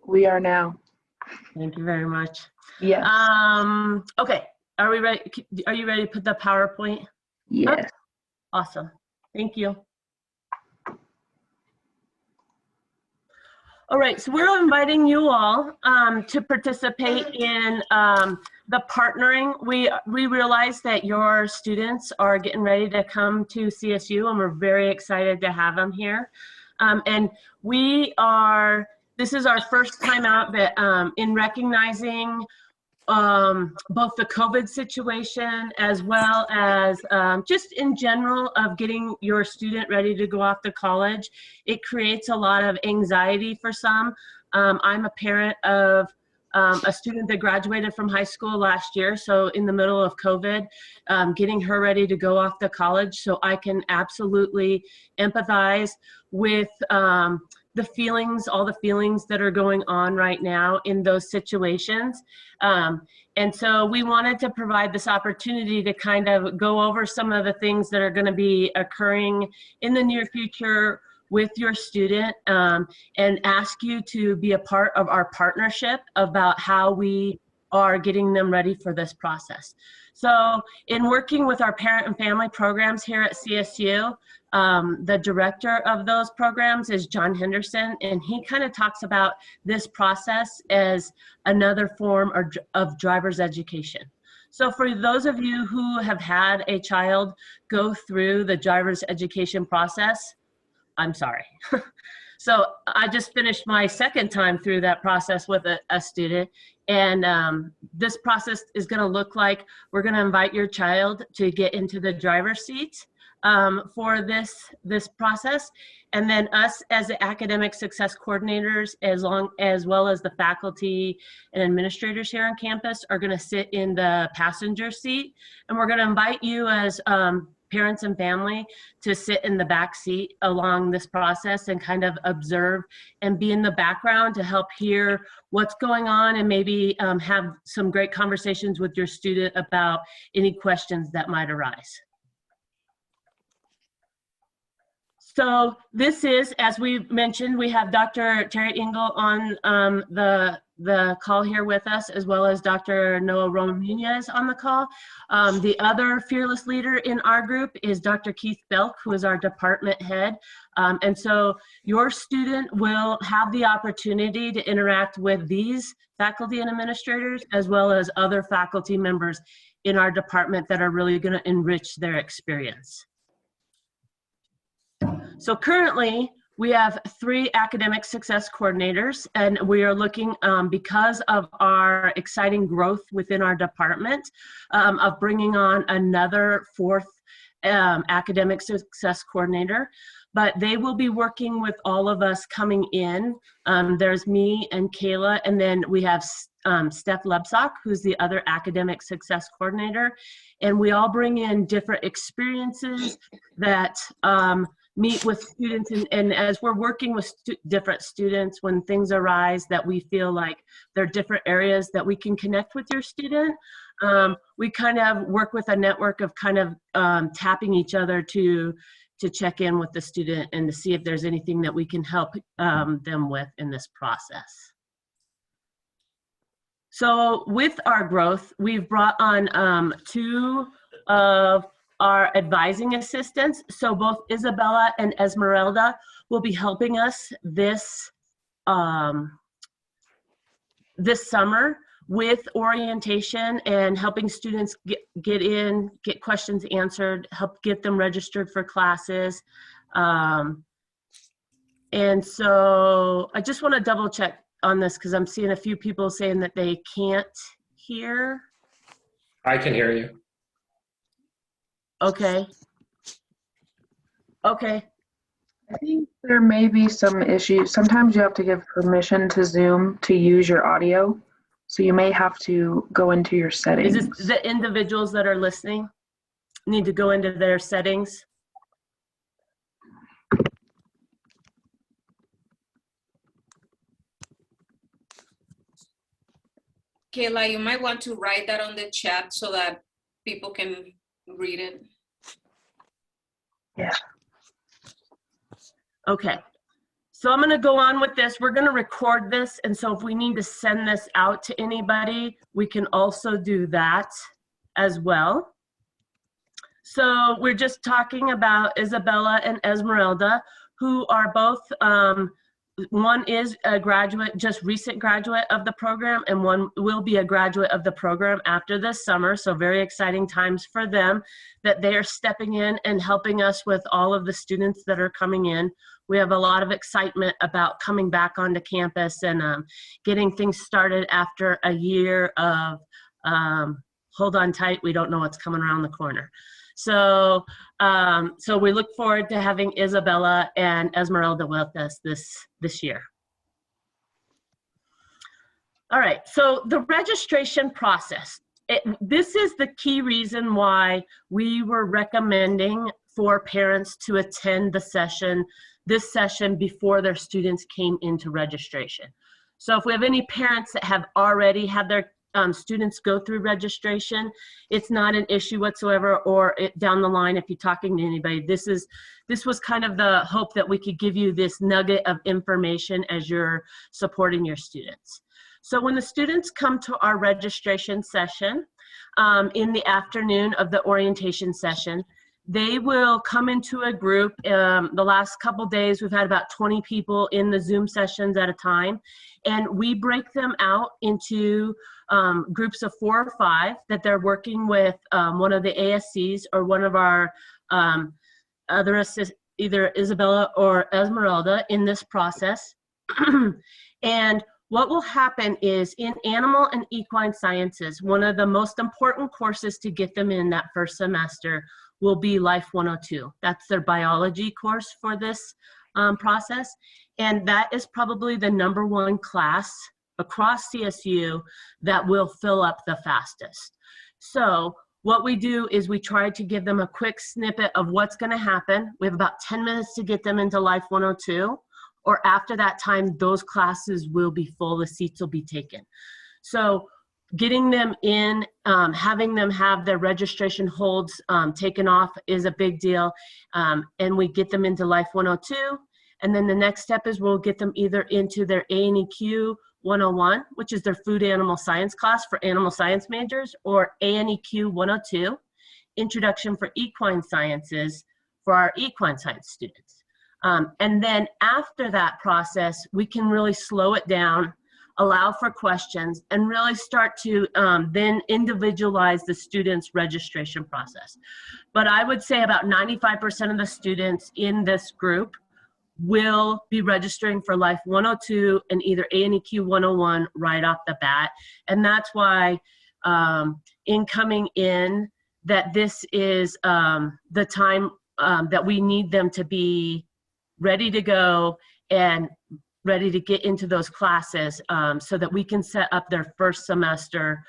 We are now. Thank you very much. Yes. Okay, are we ready? Are you ready to put the PowerPoint up? Yes. Awesome. Thank you. All right, so we're inviting you all to participate in the partnering. We realize that your students are getting ready to come to CSU, and we're very excited to have them here. And this is our first time out that in recognizing both the COVID situation as well as just in general of getting your student ready to go off to college. It creates a lot of anxiety for some. I'm a parent of a student that graduated from high school last year, so in the middle of COVID, getting her ready to go off to college, so I can absolutely empathize with the feelings, all the feelings that are going on right now in those situations. And so we wanted to provide this opportunity to kind of go over some of the things that are going to be occurring in the near future with your student, and ask you to be a part of our partnership about how we are getting them ready for this process. So in working with our parent and family programs here at CSU, the director of those programs is John Henderson, and he kind of talks about this process as another form of driver's education. So for those of you who have had a child go through the driver's education process, I'm sorry. So I just finished my second time through that process with a student, and this process is going to look like we're going to invite your child to get into the driver's seat for this process, and then us as the academic success coordinators, as well as the faculty and administrators here on campus, are going to sit in the passenger seat, and we're going to invite you as parents and family to sit in the back seat along this process and kind of observe and be in the background to help hear what's going on, and maybe have some great conversations with your student about any questions that might arise. So this is, as we mentioned, we have Dr. Terry Engel on the call here with us, as well as Dr. Noah Ramirez on the call. The other fearless leader in our group is Dr. Keith Belk, who is our department head. And so your student will have the opportunity to interact with these faculty and administrators, as well as other faculty members in our department that are really going to enrich their experience. So currently, we have 3 academic success coordinators, and we are looking, because of our exciting growth within our department, of bringing on another 4th academic success coordinator. But they will be working with all of us coming in. There's me and Kayla, and then we have Steph Lebsock, who's the other academic success coordinator. And we all bring in different experiences that meet with students, and as we're working with different students, when things arise that we feel like there are different areas that we can connect with your student, we kind of work with a network of kind of tapping each other to check in with the student and to see if there's anything that we can help them with in this process. So with our growth, we've brought on 2 of our advising assistants. So both Isabella and Esmeralda will be helping us this summer with orientation and helping students get questions answered, help get them registered for classes. And so I just want to double check on this because I'm seeing a few people saying that they can't hear. I can hear you. Okay. Okay. I think there may be some issues. Sometimes you have to give permission to Zoom to use your audio. So you may have to go into your settings. Is this the individuals that are listening need to go into their settings? Kayla, you might want to write that on the chat so that people can read it. Yeah. Okay. So I'm going to go on with this. We're going to record this. And so if we need to send this out to anybody, we can also do that as well. So we're just talking about Isabella and Esmeralda, who are both, one is a graduate, just recent graduate of the program, and one will be a graduate of the program after this summer. So very exciting times for them that they are stepping in and helping us with all of the students that are coming in. We have a lot of excitement about coming back onto campus and getting things started after a year of hold on tight, we don't know what's coming around the corner. So, so we look forward to having Isabella and Esmeralda with us this year. All right, so the registration process. This is the key reason why we were recommending for parents to attend this session before their students came into registration. So if we have any parents that have already had their students go through registration, it's not an issue whatsoever, or down the line if you're talking to anybody. This was kind of the hope that we could give you this nugget of information as you're supporting your students. So when the students come to our registration session in the afternoon of the orientation session, they will come into a group. The last couple days, we've had about 20 people in the Zoom sessions at a time, and we break them out into groups of 4 or 5 that they're working with one of the ASCs or one of our other assistants, either Isabella or Esmeralda, in this process. And what will happen is in animal and equine sciences, one of the most important courses to get them in that first semester will be Life 102. That's their biology course for this process. And that is probably the #1 class across CSU that will fill up the fastest. So what we do is we try to give them a quick snippet of what's going to happen. We have about 10 minutes to get them into Life 102, or after that time, those classes will be full, the seats will be taken. So getting them in, having them have their registration holds taken off is a big deal. And we get them into Life 102. And then the next step is we'll get them either into their ANEQ 101, which is their food animal science class for animal science majors, or ANEQ 102, Introduction for Equine Sciences for our equine science students. And then after that process, we can really slow it down, allow for questions, and really start to then individualize the students' registration process. But I would say about 95% of the students in this group will be registering for Life 102 and either ANEQ 101 right off the bat. And that's why in coming in, that this is the time that we need them to be ready to go and ready to get into those classes so that we can set up their first semester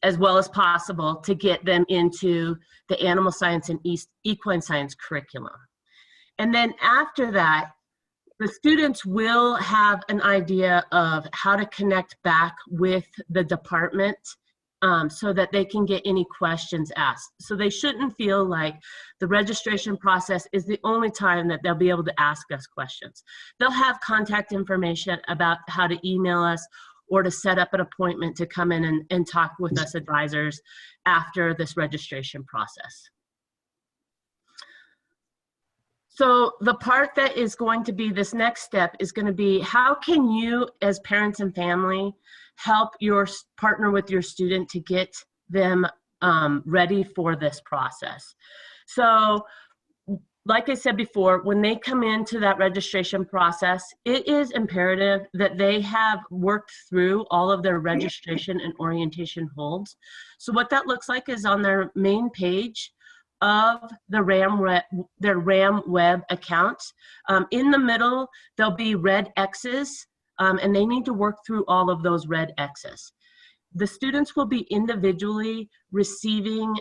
as well as possible to get them into the animal science and equine science curriculum. And then after that, the students will have an idea of how to connect back with the department so that they can get any questions asked. So they shouldn't feel like the registration process is the only time that they'll be able to ask us questions. They'll have contact information about how to email us or to set up an appointment to come in and talk with us advisors after this registration process. So the part that is going to be this next step is going to be, how can you as parents and family help your partner with your student to get them ready for this process? So like I said before, when they come into that registration process, it is imperative that they have worked through all of their registration and orientation holds. So what that looks like is on their main page of the their RAM web account. In the middle, there'll be red X's, and they need to work through all of those red X's. The students will be individually receiving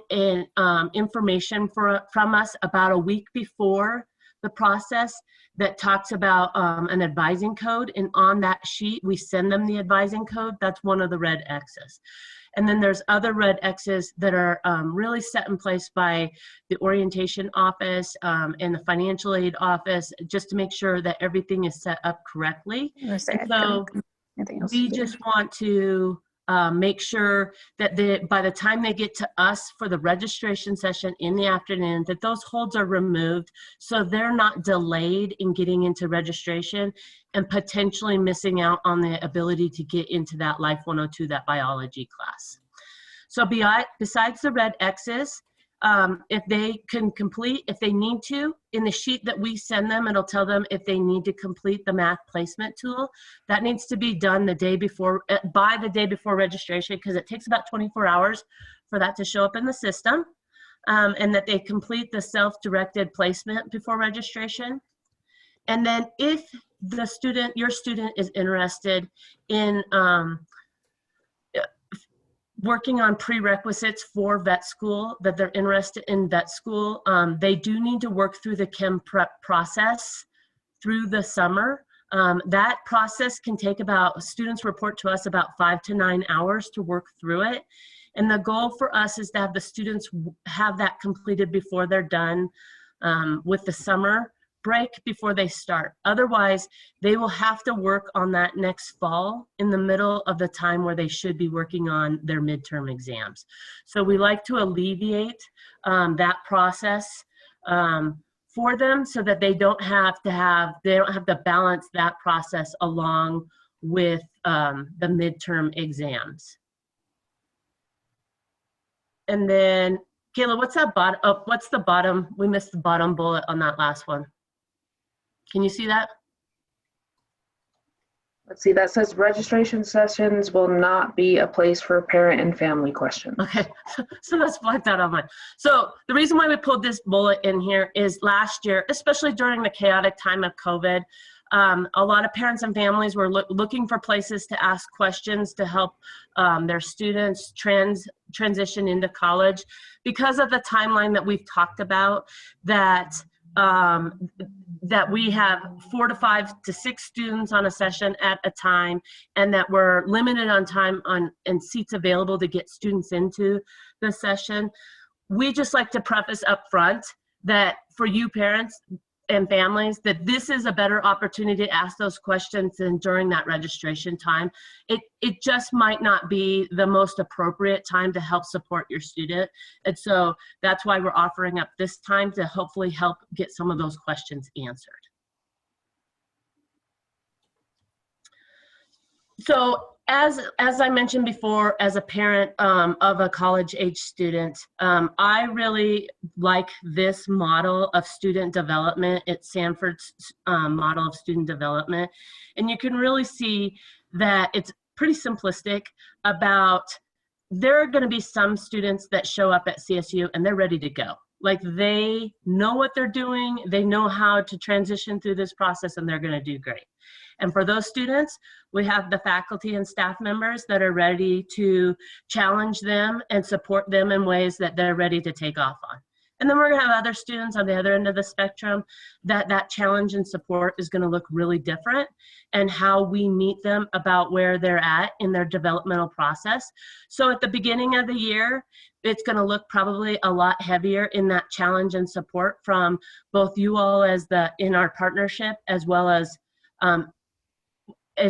information from us about a week before the process that talks about an advising code, and on that sheet we send them the advising code. That's one of the red X's. And then there's other red X's that are really set in place by the orientation office and the financial aid office, just to make sure that everything is set up correctly. And so we just want to make sure that by the time they get to us for the registration session in the afternoon, that those holds are removed so they're not delayed in getting into registration and potentially missing out on the ability to get into that Life 102, that biology class. So besides the red X's, if they can complete, if they need to, in the sheet that we send them, it'll tell them if they need to complete the math placement tool. That needs to be done the day before, by the day before registration, because it takes about 24 hours for that to show up in the system, and that they complete the self-directed placement before registration. And then if the student, your student, is interested in working on prerequisites for vet school, that they're interested in vet school, they do need to work through the chem prep process through the summer. That process can take about, students report to us, about 5 to 9 hours to work through it. And the goal for us is to have the students have that completed before they're done with the summer break, before they start. Otherwise, they will have to work on that next fall in the middle of the time where they should be working on their midterm exams. So we like to alleviate that process for them so that they don't have to balance that process along with the midterm exams. And then, Kayla, what's that bottom? Oh, what's the bottom? We missed the bottom bullet on that last one. Can you see that? Let's see, that says registration sessions will not be a place for parent and family questions. Okay, so that's blacked out on mine. So the reason why we pulled this bullet in here is last year, especially during the chaotic time of COVID, a lot of parents and families were looking for places to ask questions to help their students transition into college. Because of the timeline that we've talked about, that we have 4 to 5 to 6 students on a session at a time, and that we're limited on time and seats available to get students into the session. We just like to preface up front that for you parents and families, that this is a better opportunity to ask those questions than during that registration time. It just might not be the most appropriate time to help support your student. And so that's why we're offering up this time to hopefully help get some of those questions answered. So as I mentioned before, as a parent of a college-age student, I really like this model of student development. It's Sanford's model of student development. And you can really see that it's pretty simplistic about, there are going to be some students that show up at CSU and they're ready to go. Like, they know what they're doing, they know how to transition through this process, and they're going to do great. And for those students, we have the faculty and staff members that are ready to challenge them and support them in ways that they're ready to take off on. And then we're going to have other students on the other end of the spectrum that challenge and support is going to look really different, and how we meet them about where they're at in their developmental process. So at the beginning of the year, it's going to look probably a lot heavier in that challenge and support from both you all in our partnership, as well as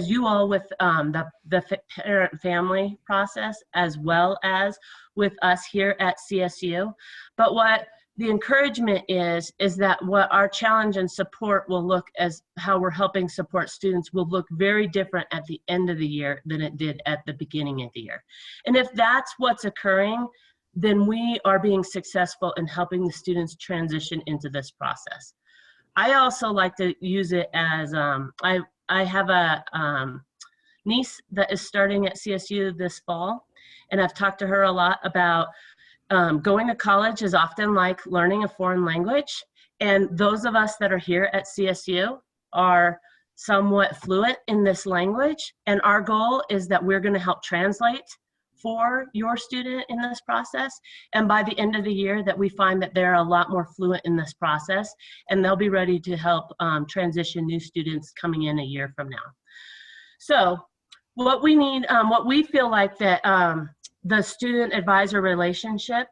you all with the parent family process, as well as with us here at CSU. But what the encouragement is that what our challenge and support will look, as how we're helping support students, will look very different at the end of the year than it did at the beginning of the year. And if that's what's occurring, then we are being successful in helping the students transition into this process. I also like to use it as, I have a niece that is starting at CSU this fall, and I've talked to her a lot about going to college is often like learning a foreign language. And those of us that are here at CSU are somewhat fluent in this language. And our goal is that we're going to help translate for your student in this process. And by the end of the year that we find that they're a lot more fluent in this process, and they'll be ready to help transition new students coming in a year from now. So what we need, what we feel like that the student advisor relationship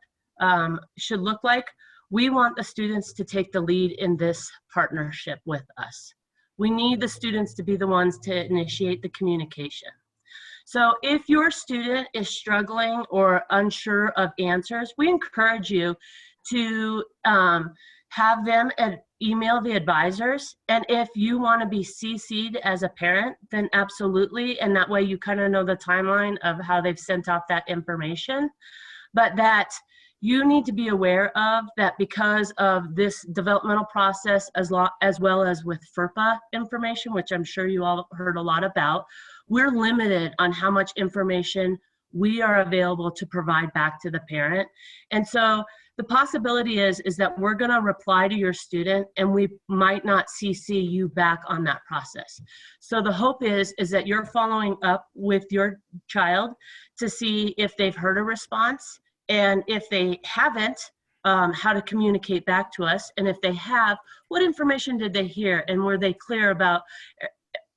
should look like, we want the students to take the lead in this partnership with us. We need the students to be the ones to initiate the communication. So if your student is struggling or unsure of answers, we encourage you to have them email the advisors. And if you want to be CC'd as a parent, then absolutely. And that way you kind of know the timeline of how they've sent out that information. But that you need to be aware of that because of this developmental process, as well as with FERPA information, which I'm sure you all heard a lot about, we're limited on how much information we are available to provide back to the parent. And so the possibility is that we're going to reply to your student and we might not CC you back on that process. So the hope is that you're following up with your child to see if they've heard a response, and if they haven't, how to communicate back to us. And if they have, what information did they hear? And were they clear about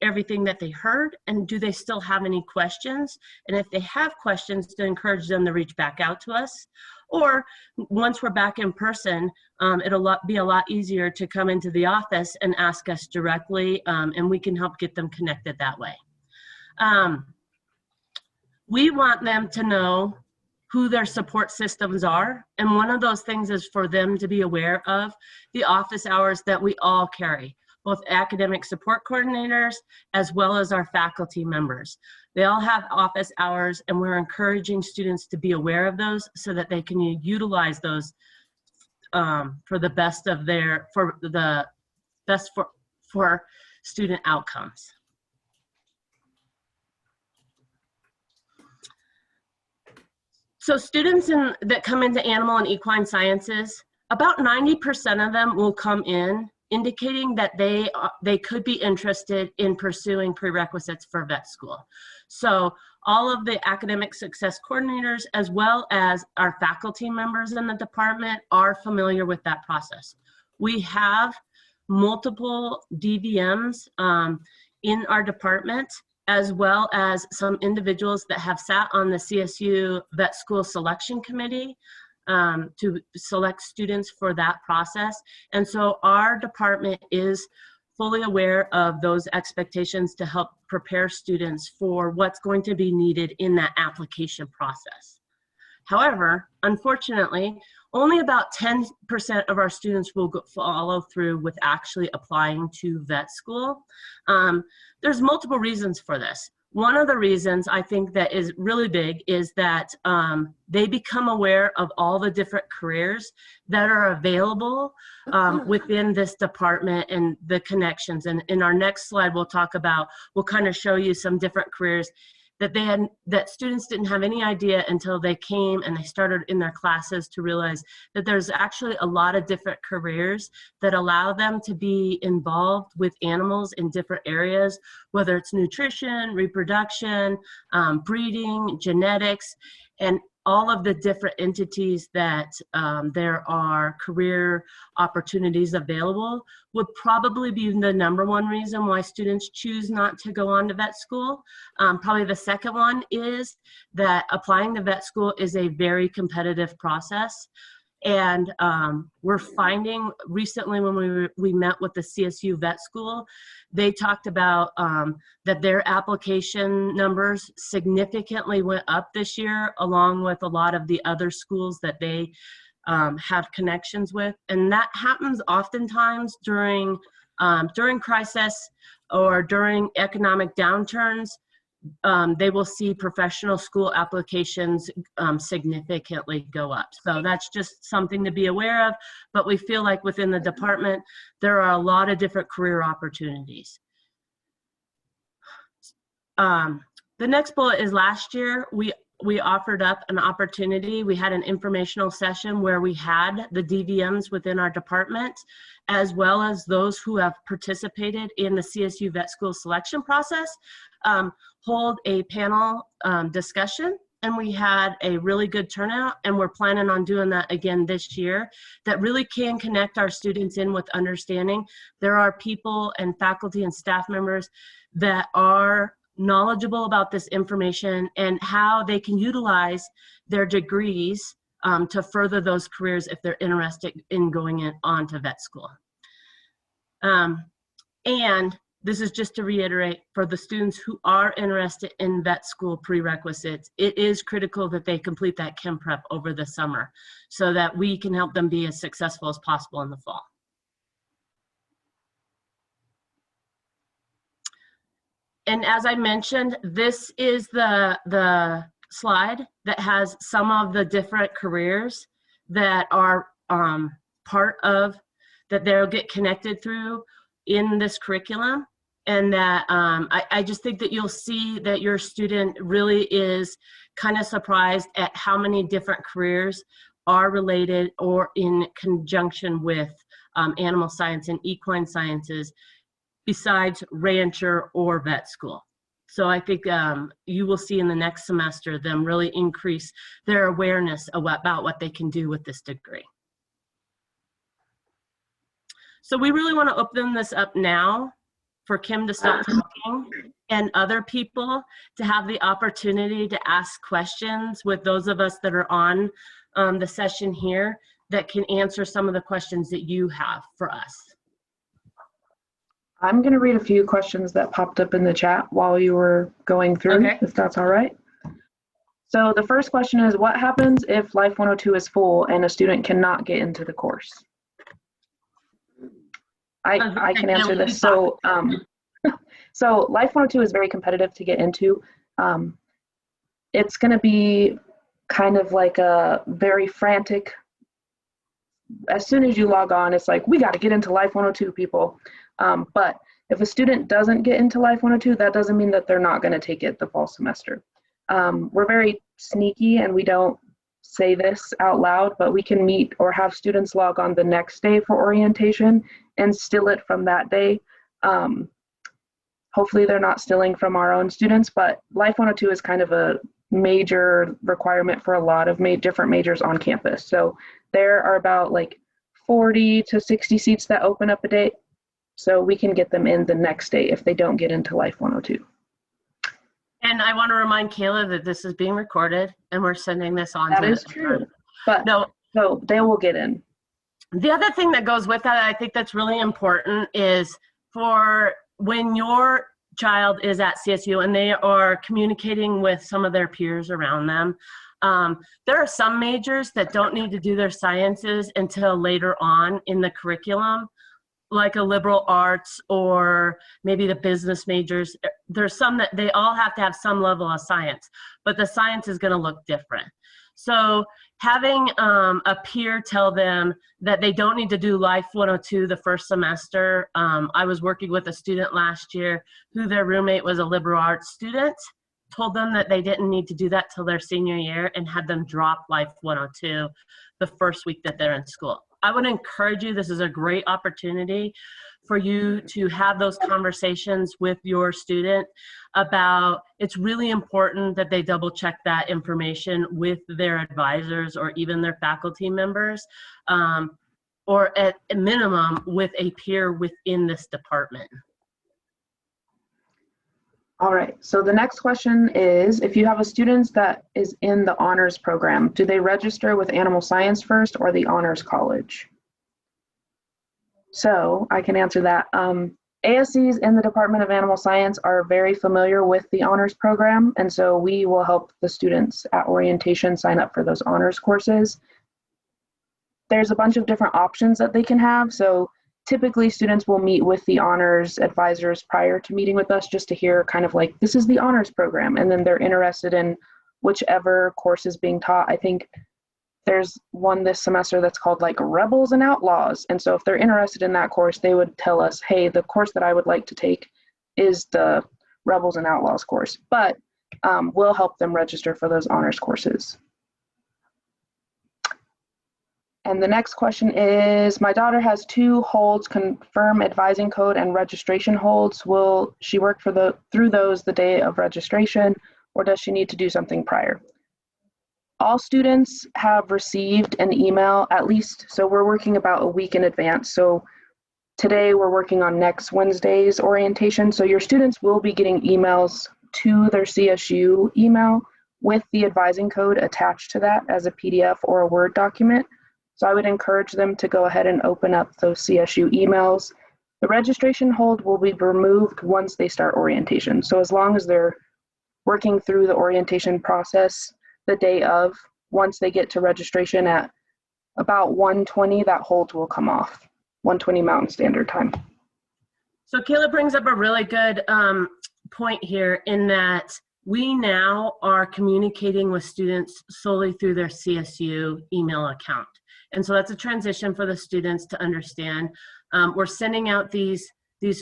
everything that they heard? And do they still have any questions? And if they have questions, to encourage them to reach back out to us. Or once we're back in person, it'll be a lot easier to come into the office and ask us directly, and we can help get them connected that way. We want them to know who their support systems are. And one of those things is for them to be aware of the office hours that we all carry, both academic support coordinators as well as our faculty members. They all have office hours, and we're encouraging students to be aware of those so that they can utilize those for the best of for student outcomes. So students that come into animal and equine sciences, about 90% of them will come in indicating that they could be interested in pursuing prerequisites for vet school. So all of the academic success coordinators, as well as our faculty members in the department, are familiar with that process. We have multiple DVMs in our department, as well as some individuals that have sat on the CSU Vet School Selection Committee to select students for that process. And so our department is fully aware of those expectations to help prepare students for what's going to be needed in that application process. However, unfortunately, only about 10% of our students will follow through with actually applying to vet school. There's multiple reasons for this. One of the reasons I think that is really big is that they become aware of all the different careers that are available within this department and the connections. And in our next slide, we'll kind of show you some different careers that students didn't have any idea until they came and they started in their classes to realize that there's actually a lot of different careers that allow them to be involved with animals in different areas, whether it's nutrition, reproduction, breeding, genetics, and all of the different entities that there are career opportunities available would probably be the #1 reason why students choose not to go on to vet school. Probably the second one is that applying to vet school is a very competitive process. And we're finding recently when we met with the CSU Vet School, they talked about that their application numbers significantly went up this year, along with a lot of the other schools that they have connections with. And that happens oftentimes during crisis or during economic downturns. They will see professional school applications significantly go up. So that's just something to be aware of, but we feel like within the department, there are a lot of different career opportunities. The next bullet is last year, we offered up an opportunity. We had an informational session where we had the DVMs within our department, as well as those who have participated in the CSU Vet School selection process, hold a panel discussion and we had a really good turnout, and we're planning on doing that again this year, that really can connect our students in with understanding. There are people and faculty and staff members that are knowledgeable about this information and how they can utilize their degrees to further those careers if they're interested in going on to vet school. And this is just to reiterate, for the students who are interested in vet school prerequisites, it is critical that they complete that chem prep over the summer so that we can help them be as successful as possible in the fall. And as I mentioned, this is the slide that has some of the different careers that are part of, that they'll get connected through in this curriculum. And that I just think that you'll see that your student really is kind of surprised at how many different careers are related or in conjunction with animal science and equine sciences besides rancher or vet school. So I think you will see in the next semester them really increase their awareness about what they can do with this degree. So we really want to open this up now for Kim to stop talking and other people to have the opportunity to ask questions with those of us that are on the session here that can answer some of the questions that you have for us. I'm going to read a few questions that popped up in the chat while you were going through, if that's all right. So the first question is, what happens if Life 102 is full and a student cannot get into the course? I can answer this. So, so Life 102 is very competitive to get into. It's going to be kind of like a very frantic. As soon as you log on, it's like, we got to get into Life 102, people. But if a student doesn't get into Life 102, that doesn't mean that they're not going to take it the fall semester. We're very sneaky and we don't say this out loud, but we can meet or have students log on the next day for orientation and steal it from that day. Hopefully they're not stealing from our own students, but Life 102 is kind of a major requirement for a lot of different majors on campus. So there are about like 40 to 60 seats that open up a day. So we can get them in the next day if they don't get into Life 102. And I want to remind Kayla that this is being recorded and we're sending this on. That is true, but no, so they will get in. The other thing that goes with that, I think that's really important, is for when your child is at CSU and they are communicating with some of their peers around them, there are some majors that don't need to do their sciences until later on in the curriculum, like a liberal arts or maybe the business majors. There's some that they all have to have some level of science, but the science is going to look different. So having a peer tell them that they don't need to do Life 102 the first semester. I was working with a student last year who their roommate was a liberal arts student, told them that they didn't need to do that till their senior year and had them drop Life 102 the first week that they're in school. I would encourage you, this is a great opportunity for you to have those conversations with your student about, it's really important that they double check that information with their advisors or even their faculty members, or at a minimum with a peer within this department. All right, so the next question is, if you have a student that is in the honors program, do they register with Animal Science first or the Honors College? So I can answer that. ASCs in the Department of Animal Science are very familiar with the honors program, and so we will help the students at orientation sign up for those honors courses. There's a bunch of different options that they can have, so typically students will meet with the honors advisors prior to meeting with us just to hear kind of like, this is the honors program, and then they're interested in whichever course is being taught. I think there's one this semester that's called like Rebels and Outlaws, and so if they're interested in that course, they would tell us, hey, the course that I would like to take is the Rebels and Outlaws course, but we'll help them register for those honors courses. And the next question is, my daughter has 2 holds, confirm advising code and registration holds. Will she work through those the day of registration, or does she need to do something prior? All students have received an email at least, so we're working about a week in advance. So today we're working on next Wednesday's orientation. So your students will be getting emails to their CSU email with the advising code attached to that as a PDF or a Word document. So I would encourage them to go ahead and open up those CSU emails. The registration hold will be removed once they start orientation. So as long as they're working through the orientation process the day of, once they get to registration at about 1:20, that hold will come off, 1:20 Mountain Standard Time. So Kayla brings up a really good point here in that we now are communicating with students solely through their CSU email account. And so that's a transition for the students to understand. We're sending out these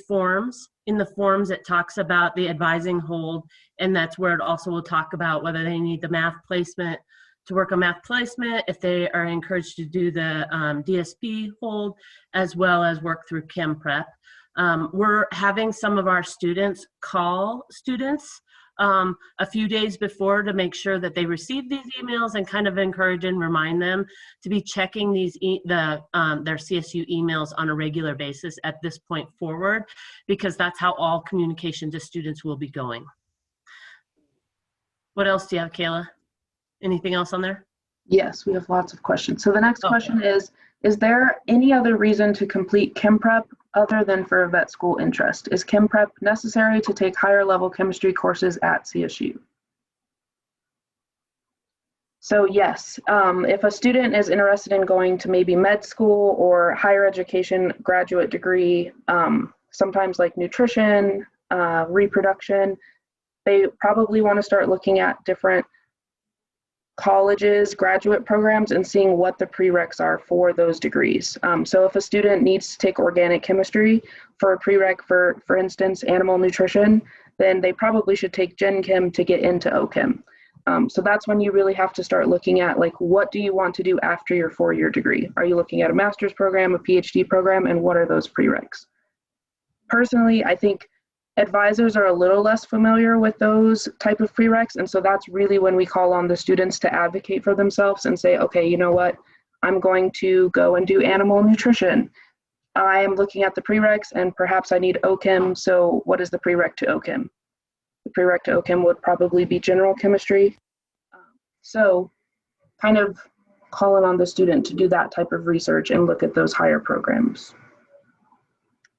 forms. In the forms, it talks about the advising hold, and that's where it also will talk about whether they need the math placement to work on math placement, if they are encouraged to do the DSP hold, as well as work through Chem Prep. We're having some of our students call students a few days before to make sure that they receive these emails and kind of encourage and remind them to be checking their CSU emails on a regular basis at this point forward, because that's how all communication to students will be going. What else do you have, Kayla? Anything else on there? Yes, we have lots of questions. So the next question is there any other reason to complete Chem Prep other than for a vet school interest? Is Chem Prep necessary to take higher level chemistry courses at CSU? So yes, if a student is interested in going to maybe med school or higher education graduate degree, sometimes like nutrition, reproduction, they probably want to start looking at different colleges, graduate programs, and seeing what the prereqs are for those degrees. So if a student needs to take organic chemistry for a prereq for instance, animal nutrition, then they probably should take Gen Chem to get into OChem. So that's when you really have to start looking at, like, what do you want to do after your 4-year degree? Are you looking at a master's program, a PhD program, and what are those prereqs? Personally, I think advisors are a little less familiar with those type of prereqs, and so that's really when we call on the students to advocate for themselves and say, okay, you know what, I'm going to go and do animal nutrition. I am looking at the prereqs and perhaps I need OChem, so what is the prereq to OChem? The prereq to OChem would probably be general chemistry. So kind of calling on the student to do that type of research and look at those higher programs.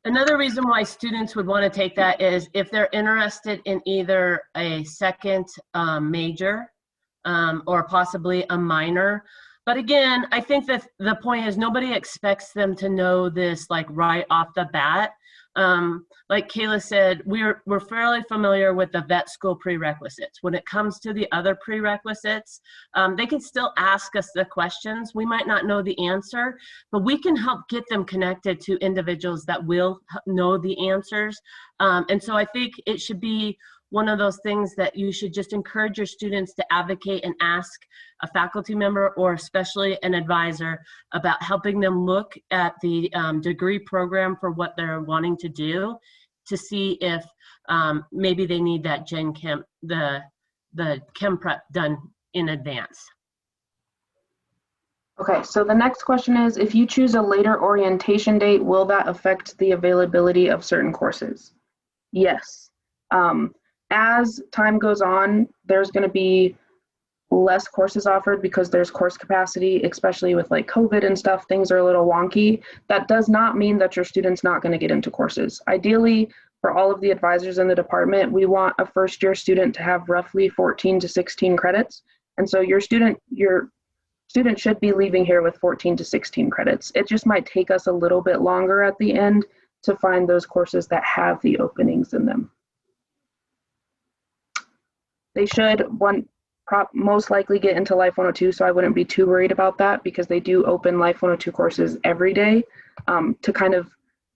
Another reason why students would want to take that is if they're interested in either a second major or possibly a minor. But again, I think that the point is nobody expects them to know this like right off the bat. Like Kayla said, we're fairly familiar with the vet school prerequisites. When it comes to the other prerequisites, they can still ask us the questions. We might not know the answer, but we can help get them connected to individuals that will know the answers. And so I think it should be one of those things that you should just encourage your students to advocate and ask a faculty member or especially an advisor about helping them look at the degree program for what they're wanting to do, to see if maybe they need that Gen Chem, the Chem Prep done in advance. Okay, so the next question is, if you choose a later orientation date, will that affect the availability of certain courses? Yes. As time goes on, there's going to be less courses offered because there's course capacity, especially with like COVID and stuff, things are a little wonky. That does not mean that your student's not going to get into courses. Ideally, for all of the advisors in the department, we want a first-year student to have roughly 14 to 16 credits. And so your student should be leaving here with 14 to 16 credits. It just might take us a little bit longer at the end to find those courses that have the openings in them. They should most likely get into Life 102, so I wouldn't be too worried about that because they do open Life 102 courses every day to kind of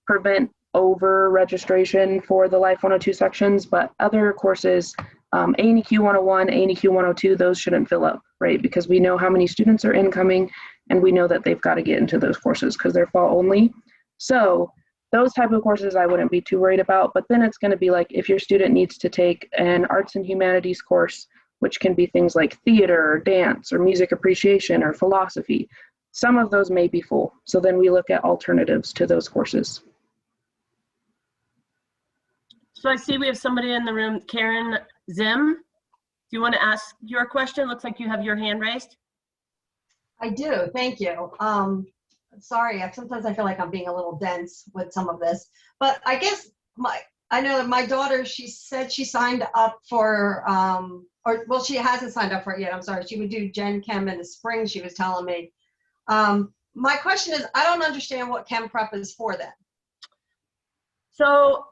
prevent over registration for the Life 102 sections. But other courses, A&EQ 101, A&EQ 102, those shouldn't fill up, right? Because we know how many students are incoming and we know that they've got to get into those courses because they're fall only. So those type of courses I wouldn't be too worried about, but then it's going to be like if your student needs to take an arts and humanities course which can be things like theater or dance or music appreciation or philosophy. Some of those may be full. So then we look at alternatives to those courses. So I see we have somebody in the room, Karen Zim. Do you want to ask your question? Looks like you have your hand raised. I do, thank you. Sorry, sometimes I feel like I'm being a little dense with some of this, but I guess I know that my daughter, she said she signed up for, well, she hasn't signed up for it yet, I'm sorry. She would do Gen Chem in the spring, she was telling me. My question is, I don't understand what Chem Prep is for then. So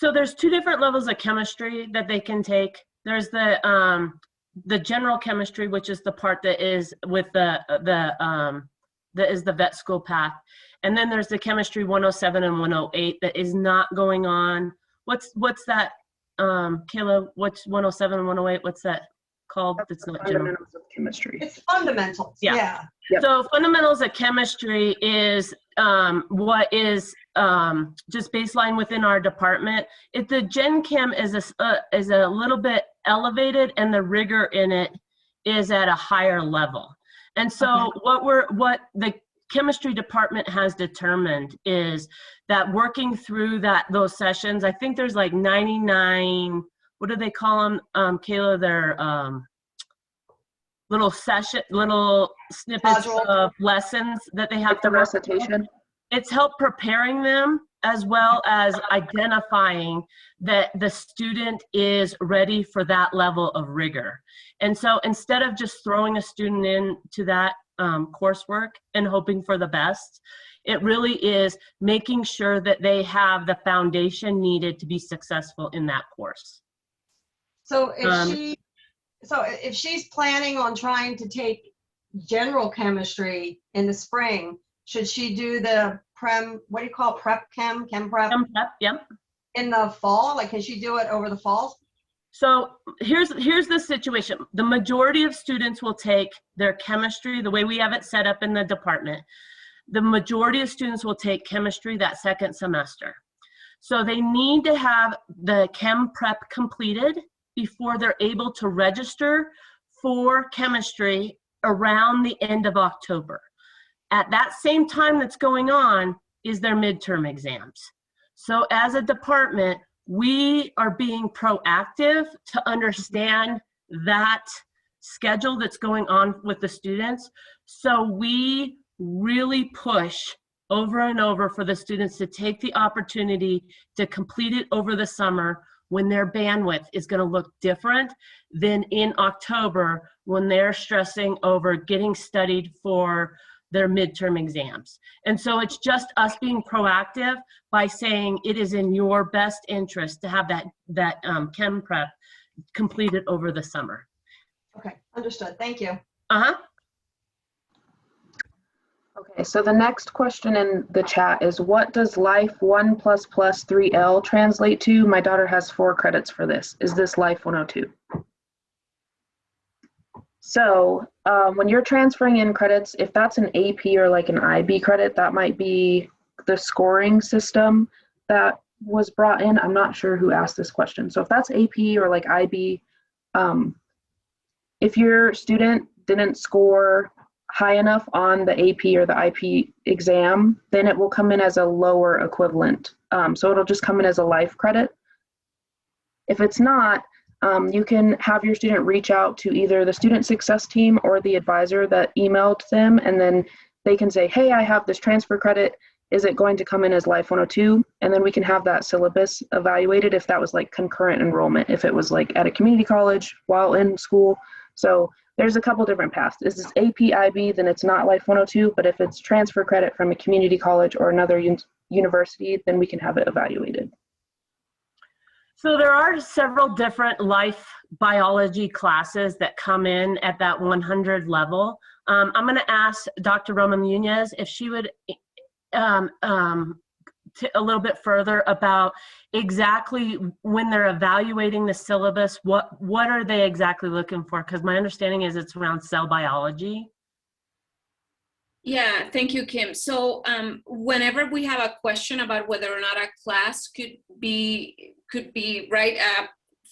there's two different levels of chemistry that they can take. There's the general chemistry, which is the part that is with that is the vet school path. And then there's the chemistry 107 and 108 that is not going on. What's that, Kayla, what's 107 and 108? What's that called? That's not general. Fundamentals of chemistry. It's fundamentals, yeah. Yep. So fundamentals of chemistry is what is just baseline within our department. The Gen Chem is a little bit elevated, and the rigor in it is at a higher level. And so what the chemistry department has determined is that working through those sessions, I think there's like 99, what do they call them, Kayla? They're little snippets of lessons that they have to work with. Recitation. It's helped preparing them as well as identifying that the student is ready for that level of rigor. And so instead of just throwing a student into that coursework and hoping for the best, it really is making sure that they have the foundation needed to be successful in that course. So if she's planning on trying to take general chemistry in the spring, should she do the what do you call prep chem prep? Chem prep, yep. In the fall? Like, can she do it over the fall? So here's the situation. The majority of students will take their chemistry, the way we have it set up in the department, the majority of students will take chemistry that second semester. So they need to have the chem prep completed before they're able to register for chemistry around the end of October. At that same time that's going on is their midterm exams. So as a department, we are being proactive to understand that schedule that's going on with the students. So we really push over and over for the students to take the opportunity to complete it over the summer when their bandwidth is going to look different than in October when they're stressing over getting studied for their midterm exams. And so it's just us being proactive by saying it is in your best interest to have that chem prep completed over the summer. Okay, understood. Thank you. Uh-huh. Okay, so the next question in the chat is, what does Life 1++ 3L translate to? My daughter has 4 credits for this. Is this Life 102? So when you're transferring in credits, if that's an AP or like an IB credit, that might be the scoring system that was brought in. I'm not sure who asked this question. So if that's AP or like IB, if your student didn't score high enough on the AP or the IP exam, then it will come in as a lower equivalent. So it'll just come in as a life credit. If it's not, you can have your student reach out to either the student success team or the advisor that emailed them, and then they can say, hey, I have this transfer credit. Is it going to come in as Life 102? And then we can have that syllabus evaluated if that was like concurrent enrollment, if it was like at a community college while in school. So there's a couple different paths. If it's AP, IB, then it's not Life 102, but if it's transfer credit from a community college or another university, then we can have it evaluated. So there are several different life biology classes that come in at that 100 level. I'm going to ask Dr. Roma Munez if she would a little bit further about exactly when they're evaluating the syllabus, what are they exactly looking for? Because my understanding is it's around cell biology. Yeah, thank you, Kim. So whenever we have a question about whether or not a class could be right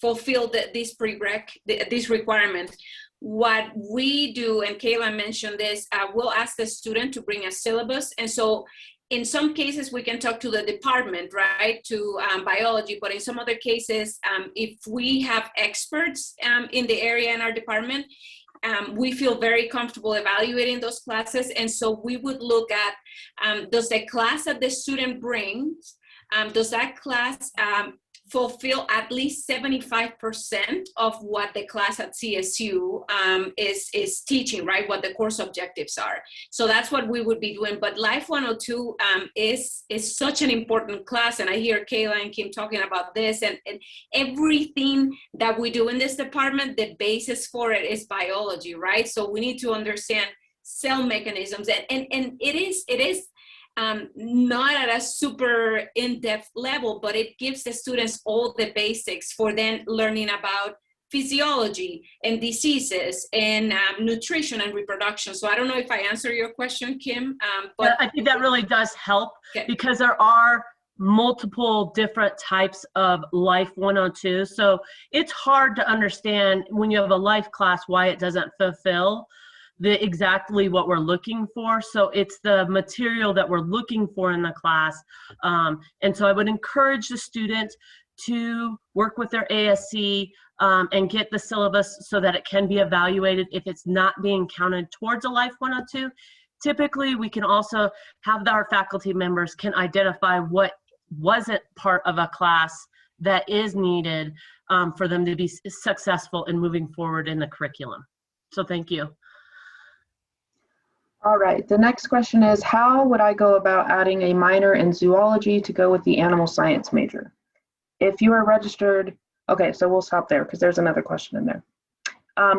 fulfill these requirements. What we do, and Kayla mentioned this, we'll ask the student to bring a syllabus. And so in some cases, we can talk to the department, right, to biology, but in some other cases, if we have experts in the area in our department, we feel very comfortable evaluating those classes. And so we would look at, does the class that the student brings, does that class fulfill at least 75% of what the class at CSU is teaching, right? What the course objectives are. So that's what we would be doing. But Life 102 is such an important class. And I hear Kayla and Kim talking about this, and everything that we do in this department, the basis for it is biology, right? So we need to understand cell mechanisms, and it is not at a super in-depth level, but it gives the students all the basics for then learning about physiology and diseases and nutrition and reproduction. So I don't know if I answer your question, Kim, but I think that really does help, okay, because there are multiple different types of Life 102. So it's hard to understand when you have a life class why it doesn't fulfill exactly what we're looking for. So it's the material that we're looking for in the class. And so I would encourage the student to work with their ASC and get the syllabus so that it can be evaluated if it's not being counted towards a Life 102. Typically, we can also have our faculty members can identify what wasn't part of a class that is needed for them to be successful in moving forward in the curriculum. So thank you. All right, the next question is, how would I go about adding a minor in zoology to go with the animal science major? If you are registered, okay, so we'll stop there because there's another question in there.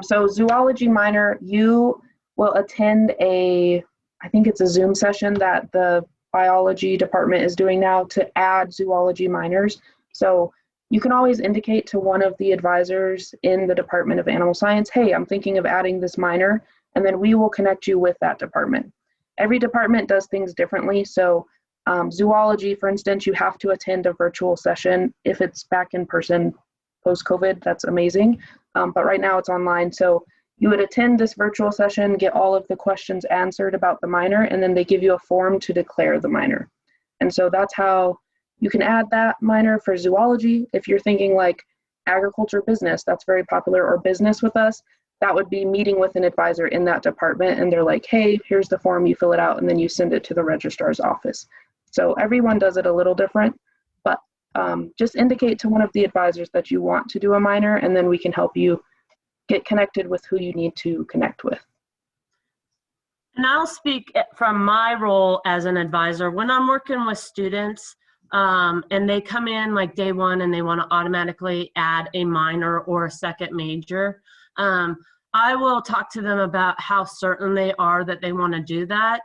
So zoology minor, you will attend I think it's a Zoom session that the biology department is doing now to add zoology minors. So you can always indicate to one of the advisors in the Department of Animal Science, hey, I'm thinking of adding this minor, and then we will connect you with that department. Every department does things differently. So zoology, for instance, you have to attend a virtual session. If it's back in person post-COVID, that's amazing. But right now it's online. So you would attend this virtual session, get all of the questions answered about the minor, and then they give you a form to declare the minor. And so that's how you can add that minor for zoology. If you're thinking like agriculture business, that's very popular, or business with us, that would be meeting with an advisor in that department, and they're like, hey, here's the form, you fill it out, and then you send it to the registrar's office. So everyone does it a little different, but just indicate to one of the advisors that you want to do a minor, and then we can help you get connected with who you need to connect with. And I'll speak from my role as an advisor. When I'm working with students and they come in like day one and they want to automatically add a minor or a second major, I will talk to them about how certain they are that they want to do that,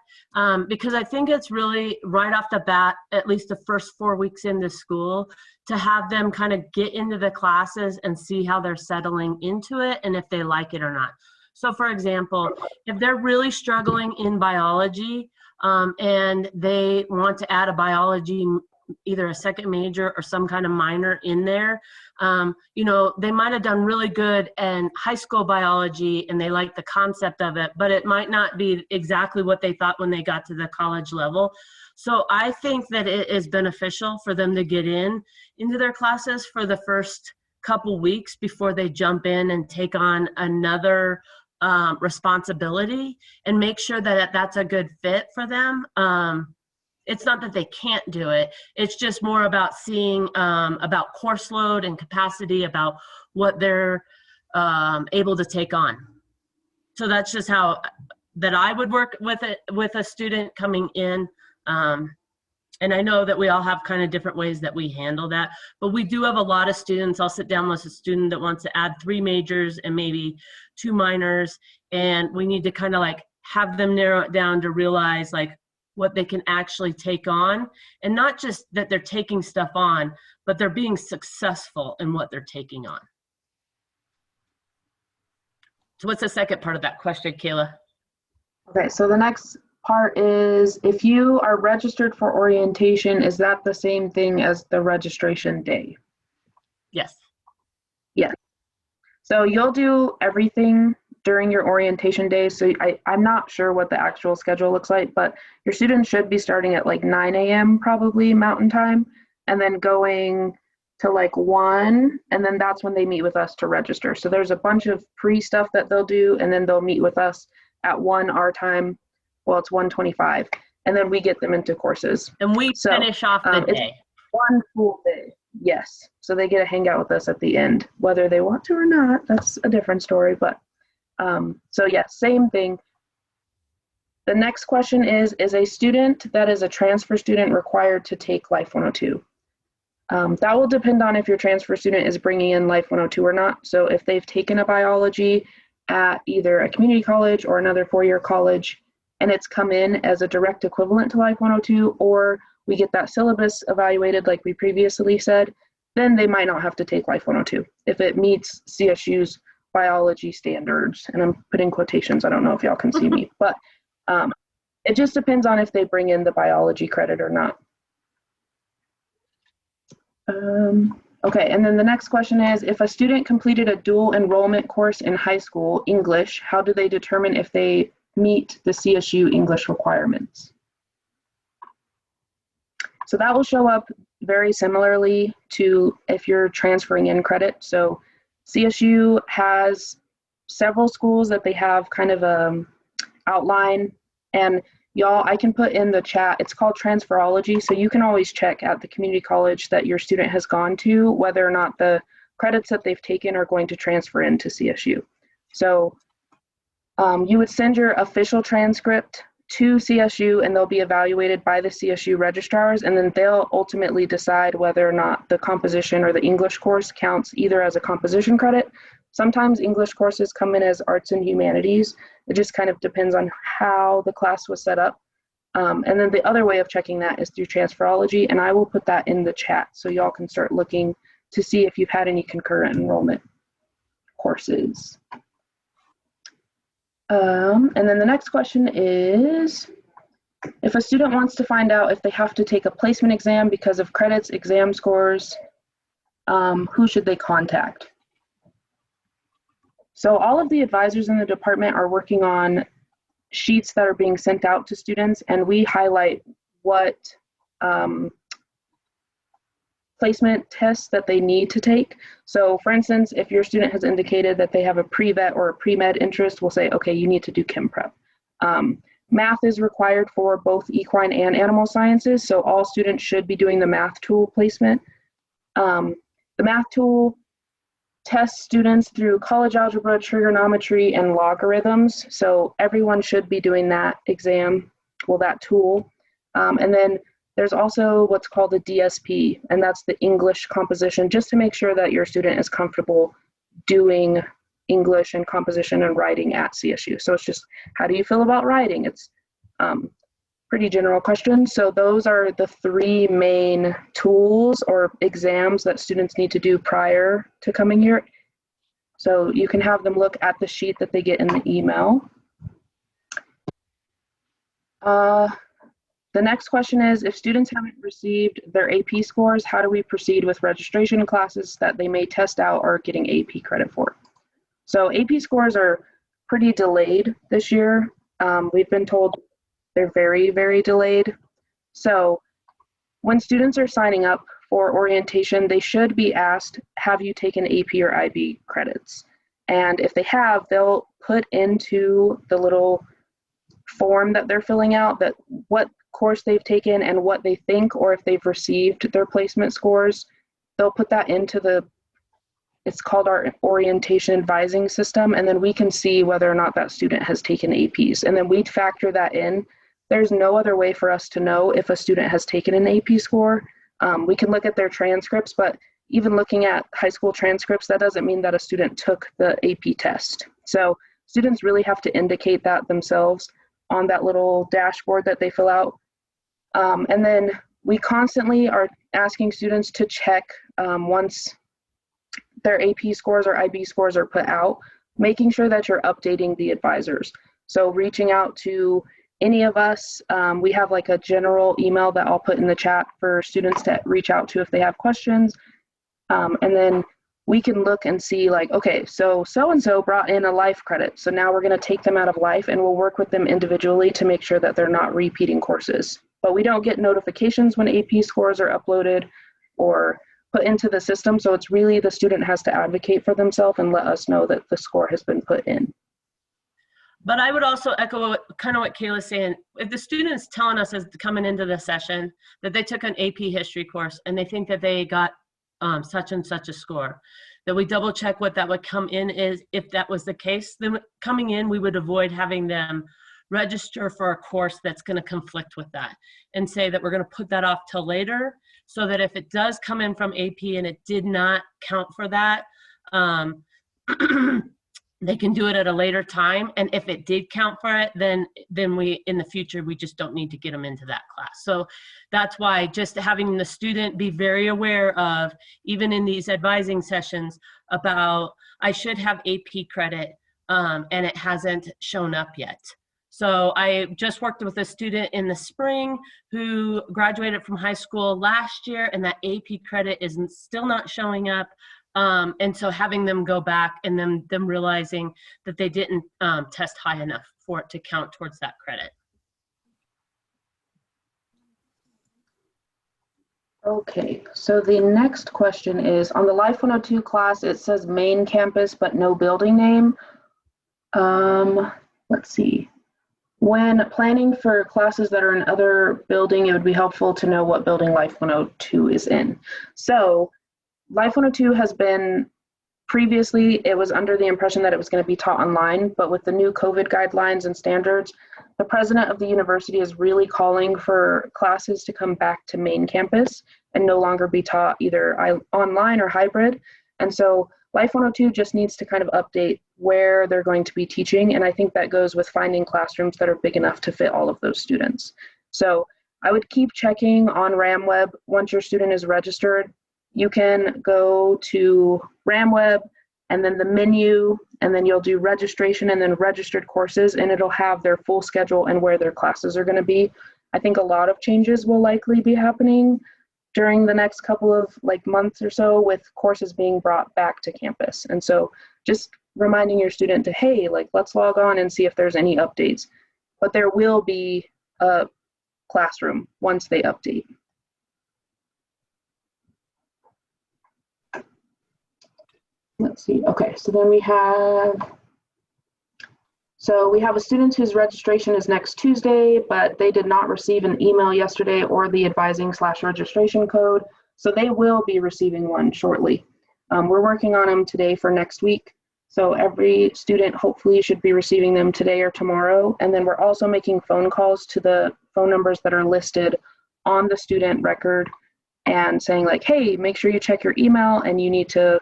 because I think it's really right off the bat, at least the first 4 weeks into school, to have them kind of get into the classes and see how they're settling into it and if they like it or not. So for example, if they're really struggling in biology and they want to add a biology, either a second major or some kind of minor in there, you know, they might have done really good in high school biology and they like the concept of it, but it might not be exactly what they thought when they got to the college level. So I think that it is beneficial for them to get into their classes for the first couple weeks before they jump in and take on another responsibility, and make sure that that's a good fit for them. It's not that they can't do it. It's just more about seeing about course load and capacity, about what they're able to take on. So that's just how that I would work with it with a student coming in. And I know that we all have kind of different ways that we handle that, but we do have a lot of students. I'll sit down with a student that wants to add 3 majors and maybe 2 minors, and we need to kind of like have them narrow it down to realize like what they can actually take on, and not just that they're taking stuff on, but they're being successful in what they're taking on. So what's the second part of that question, Kayla? Okay, so the next part is, if you are registered for orientation, is that the same thing as the registration day? Yes. So you'll do everything during your orientation days. So I'm not sure what the actual schedule looks like, but your students should be starting at like 9 a.m. probably Mountain Time, and then going to like 1, and then that's when they meet with us to register. So there's a bunch of pre-stuff that they'll do, and then they'll meet with us at 1 our time. Well, it's 1:25, and then we get them into courses. And we So, finish off the it's day. one full day. Yes. So they get to hang out with us at the end, whether they want to or not. That's a different story. But so yeah, same thing. The next question is a student that is a transfer student required to take Life 102? That will depend on if your transfer student is bringing in Life 102 or not. So if they've taken a biology at either a community college or another 4-year college, and it's come in as a direct equivalent to Life 102, or we get that syllabus evaluated like we previously said, then they might not have to take Life 102 if it meets CSU's biology standards. And I'm putting quotations, I don't know if y'all can see me, but it just depends on if they bring in the biology credit or not. Okay, and then the next question is, if a student completed a dual enrollment course in high school, English, how do they determine if they meet the CSU English requirements? So that will show up very similarly to if you're transferring in credit. So CSU has several schools that they have kind of a outline, and y'all, I can put in the chat, it's called Transferology, so you can always check at the community college that your student has gone to whether or not the credits that they've taken are going to transfer into CSU. So you would send your official transcript to CSU, and they'll be evaluated by the CSU registrars, and then they'll ultimately decide whether or not the composition or the English course counts either as a composition credit. Sometimes English courses come in as arts and humanities. It just kind of depends on how the class was set up. And then the other way of checking that is through Transferology, and I will put that in the chat so y'all can start looking to see if you've had any concurrent enrollment courses. And then the next question is, if a student wants to find out if they have to take a placement exam because of credits, exam scores, who should they contact? So all of the advisors in the department are working on sheets that are being sent out to students, and we highlight what placement tests that they need to take. So for instance, if your student has indicated that they have a pre-vet or a pre-med interest, we'll say, okay, you need to do chem prep. Math is required for both equine and animal sciences, so all students should be doing the math tool placement. The math tool tests students through college algebra, trigonometry, and logarithms, so everyone should be doing that exam, well, that tool. And then there's also what's called a DSP, and that's the English composition, just to make sure that your student is comfortable doing English and composition and writing at CSU. So it's just, how do you feel about writing? It's pretty general question. So those are the 3 main tools or exams that students need to do prior to coming here. So you can have them look at the sheet that they get in the email. The next question is, if students haven't received their AP scores, how do we proceed with registration classes that they may test out or getting AP credit for? So AP scores are pretty delayed this year. We've been told they're very, very delayed. So when students are signing up for orientation, they should be asked, have you taken AP or IB credits? And if they have, they'll put into the little form that they're filling out that what course they've taken and what they think, or if they've received their placement scores, they'll put that into it's called our orientation advising system, and then we can see whether or not that student has taken APs, and then we factor that in. There's no other way for us to know if a student has taken an AP score. We can look at their transcripts, but even looking at high school transcripts, that doesn't mean that a student took the AP test. So students really have to indicate that themselves on that little dashboard that they fill out. And then we constantly are asking students to check once their AP scores or IB scores are put out, making sure that you're updating the advisors. So reaching out to any of us, we have like a general email that I'll put in the chat for students to reach out to if they have questions. And then we can look and see like, okay, so-and-so brought in a life credit. So now we're going to take them out of life and we'll work with them individually to make sure that they're not repeating courses. But we don't get notifications when AP scores are uploaded or put into the system. So it's really the student has to advocate for themselves and let us know that the score has been put in. But I would also echo kind of what Kayla's saying. If the student's telling us as coming into the session that they took an AP history course and they think that they got such and such a score, that we double check what that would come in is. If that was the case, then coming in, we would avoid having them register for a course that's going to conflict with that and say that we're going to put that off till later, so that if it does come in from AP and it did not count for that, they can do it at a later time. And if it did count for it, then we, in the future, we just don't need to get them into that class. So that's why just having the student be very aware of, even in these advising sessions, about I should have AP credit and it hasn't shown up yet. So I just worked with a student in the spring who graduated from high school last year, and that AP credit is still not showing up. And so having them go back and them realizing that they didn't test high enough for it to count towards that credit. Okay, so the next question is, on the Life 102 class, it says main campus, but no building name. Let's see. When planning for classes that are in other building, it would be helpful to know what building Life 102 is in. So Life 102 has been, previously it was under the impression that it was going to be taught online, but with the new COVID guidelines and standards, the president of the university is really calling for classes to come back to main campus and no longer be taught either online or hybrid. And so Life 102 just needs to kind of update where they're going to be teaching. And I think that goes with finding classrooms that are big enough to fit all of those students. So I would keep checking on RamWeb. Once your student is registered, you can go to RamWeb and then the menu, and then you'll do registration and then registered courses, and it'll have their full schedule and where their classes are going to be. I think a lot of changes will likely be happening during the next couple of months or so, with courses being brought back to campus. And so just reminding your student to, hey, let's log on and see if there's any updates. But there will be a classroom once they update. Let's see. Okay, so then we have a student whose registration is next Tuesday, but they did not receive an email yesterday or the advising/registration code. So they will be receiving one shortly. We're working on them today for next week. So every student hopefully should be receiving them today or tomorrow. And then we're also making phone calls to the phone numbers that are listed on the student record and saying hey, make sure you check your email, and you need to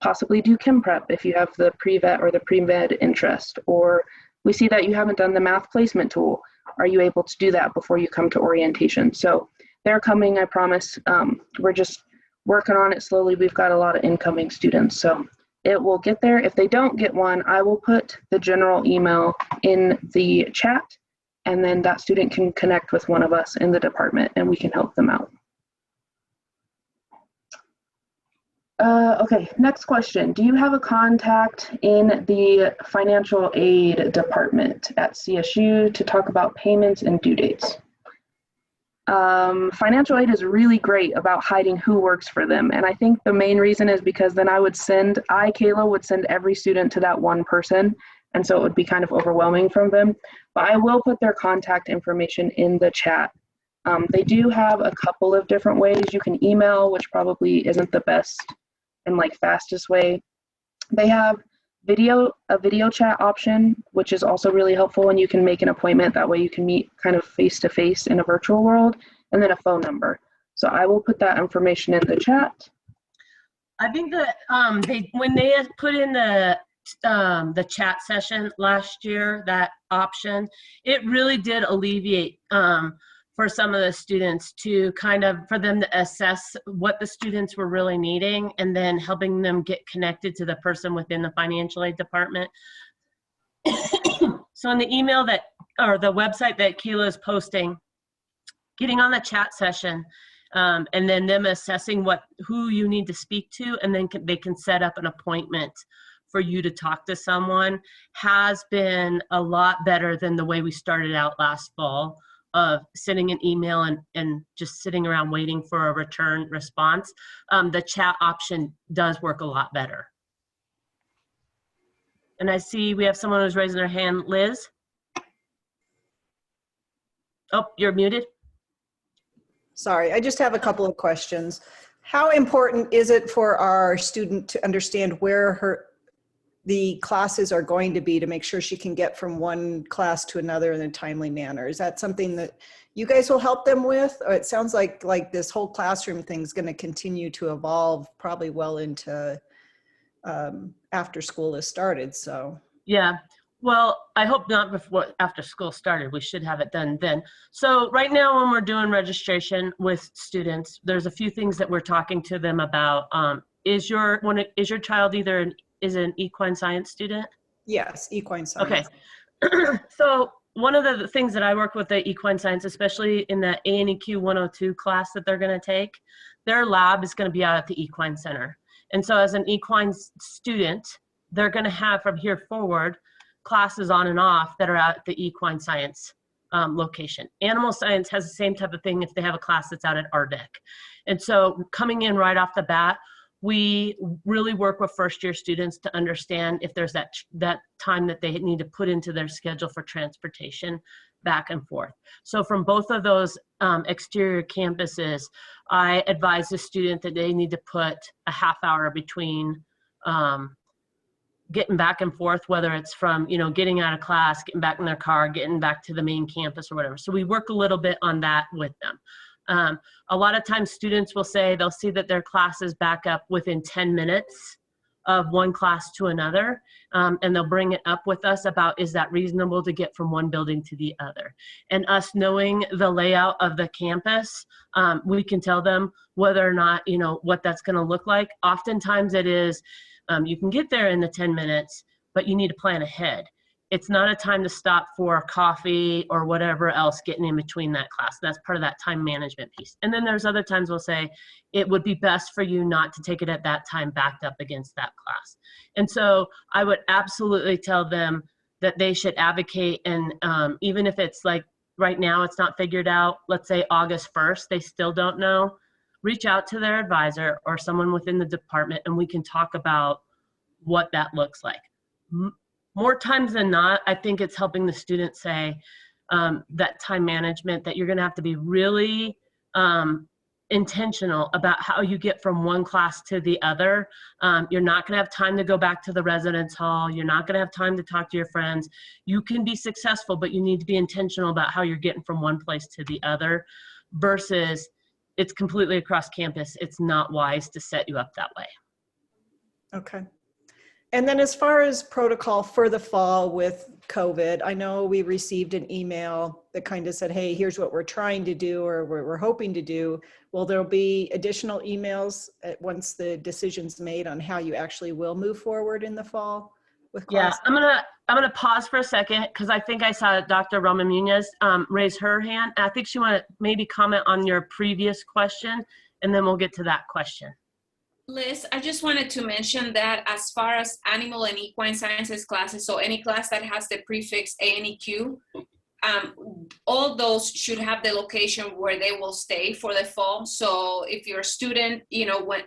possibly do chem prep if you have the pre-vet or the pre-med interest, or we see that you haven't done the math placement tool. Are you able to do that before you come to orientation? So they're coming, I promise. We're just working on it slowly. We've got a lot of incoming students, so it will get there. If they don't get one, I will put the general email in the chat, and then that student can connect with one of us in the department and we can help them out. Okay, next question. Do you have a contact in the financial aid department at CSU to talk about payments and due dates? Financial aid is really great about hiding who works for them. And I think the main reason is because then Kayla, would send every student to that one person. And so it would be kind of overwhelming from them. But I will put their contact information in the chat. They do have a couple of different ways. You can email, which probably isn't the best and fastest way. They have a video chat option, which is also really helpful, and you can make an appointment. That way you can meet kind of face to face in a virtual world, and then a phone number. So I will put that information in the chat. I think that when they had put in the chat session last year, that option, it really did alleviate for some of the students for them to assess what the students were really needing, and then helping them get connected to the person within the financial aid department. So in the email or the website that Kayla is posting, getting on the chat session and then them assessing who you need to speak to, and then they can set up an appointment for you to talk to someone, has been a lot better than the way we started out last fall of sending an email and just sitting around waiting for a return response. The chat option does work a lot better. And I see we have someone who's raising their hand. Liz? Oh, you're muted. Sorry, I just have a couple of questions. How important is it for our student to understand where the classes are going to be to make sure she can get from one class to another in a timely manner? Is that something that you guys will help them with? Or it sounds like this whole classroom thing is going to continue to evolve probably well into after school has started, so. Yeah, well, I hope not before after school started. We should have it done then. So right now when we're doing registration with students, there's a few things that we're talking to them about. Is your child either is an equine science student? Yes, equine science. Okay. So one of the things that I work with the equine science, especially in the ANEQ 102 class that they're going to take, their lab is going to be out at the equine center. And so as an equine student, they're going to have from here forward classes on and off that are at the equine science location. Animal science has the same type of thing if they have a class that's out at RDEC. And so coming in right off the bat, we really work with first year students to understand if there's that time that they need to put into their schedule for transportation back and forth. So from both of those exterior campuses, I advise the student that they need to put a half hour between getting back and forth, whether it's from, getting out of class, getting back in their car, getting back to the main campus or whatever. So we work a little bit on that with them. A lot of times students will say they'll see that their classes back up within 10 minutes of one class to another, and they'll bring it up with us about, is that reasonable to get from one building to the other? And us knowing the layout of the campus, we can tell them whether or not, what that's going to look like. Oftentimes it is, you can get there in the 10 minutes, but you need to plan ahead. It's not a time to stop for coffee or whatever else getting in between that class. That's part of that time management piece. And then there's other times we'll say, it would be best for you not to take it at that time backed up against that class. And so I would absolutely tell them that they should advocate, and even if it's like right now it's not figured out, let's say August 1st, they still don't know, reach out to their advisor or someone within the department and we can talk about what that looks like. More times than not, I think it's helping the student say that time management, that you're going to have to be really intentional about how you get from one class to the other. You're not going to have time to go back to the residence hall. You're not going to have time to talk to your friends. You can be successful, but you need to be intentional about how you're getting from one place to the other, versus it's completely across campus. It's not wise to set you up that way. Okay. And then as far as protocol for the fall with COVID, I know we received an email that kind of said, hey, here's what we're trying to do or we're hoping to do. Will there be additional emails once the decision's made on how you actually will move forward in the fall with class? Yeah, I'm gonna pause for a second because I think I saw Dr. Roma Munoz raise her hand. I think she wanted to maybe comment on your previous question, and then we'll get to that question. Liz, I just wanted to mention that as far as animal and equine sciences classes, so any class that has the prefix ANEQ, all those should have the location where they will stay for the fall. So if your student,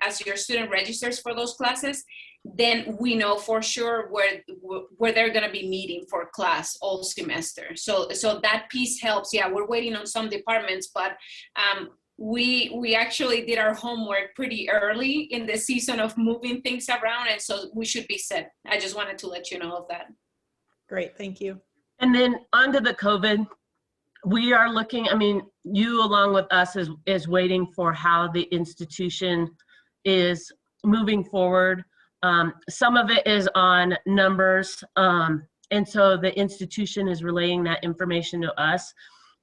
as your student registers for those classes, then we know for sure where they're going to be meeting for class all semester. So that piece helps. Yeah, we're waiting on some departments, but we actually did our homework pretty early in the season of moving things around, and so we should be set. I just wanted to let you know of that. Great, thank you. And then onto the COVID, we are looking, you along with us is waiting for how the institution is moving forward. Some of it is on numbers, and so the institution is relaying that information to us.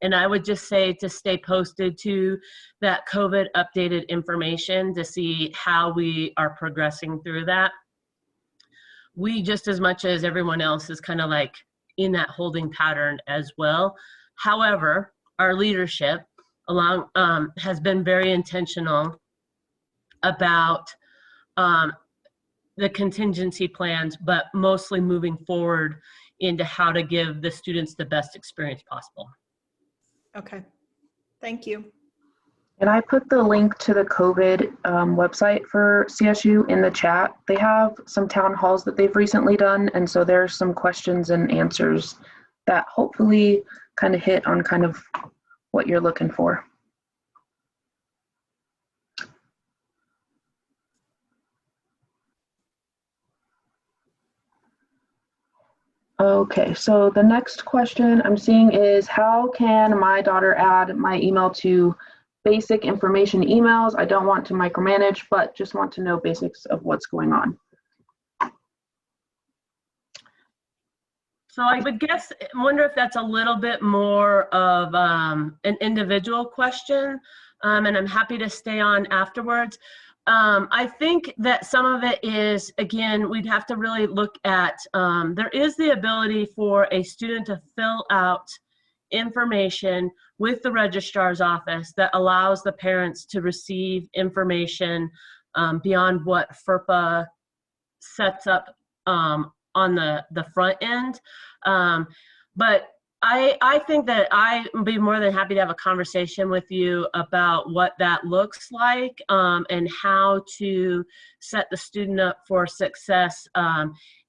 And I would just say to stay posted to that COVID updated information to see how we are progressing through that. We, just as much as everyone else, is kind of like in that holding pattern as well. However, our leadership, has been very intentional about the contingency plans, but mostly moving forward into how to give the students the best experience possible. Okay, thank you. And I put the link to the COVID website for CSU in the chat. They have some town halls that they've recently done, and so there's some questions and answers that hopefully kind of hit on kind of what you're looking for. Okay, so the next question I'm seeing is, how can my daughter add my email to basic information emails? I don't want to micromanage, but just want to know basics of what's going on. So I would wonder if that's a little bit more of an individual question, and I'm happy to stay on afterwards. I think that some of it is, again, we'd have to really look at, there is the ability for a student to fill out information with the registrar's office that allows the parents to receive information beyond what FERPA sets up on the front end. But I think that I'd be more than happy to have a conversation with you about what that looks like and how to set the student up for success.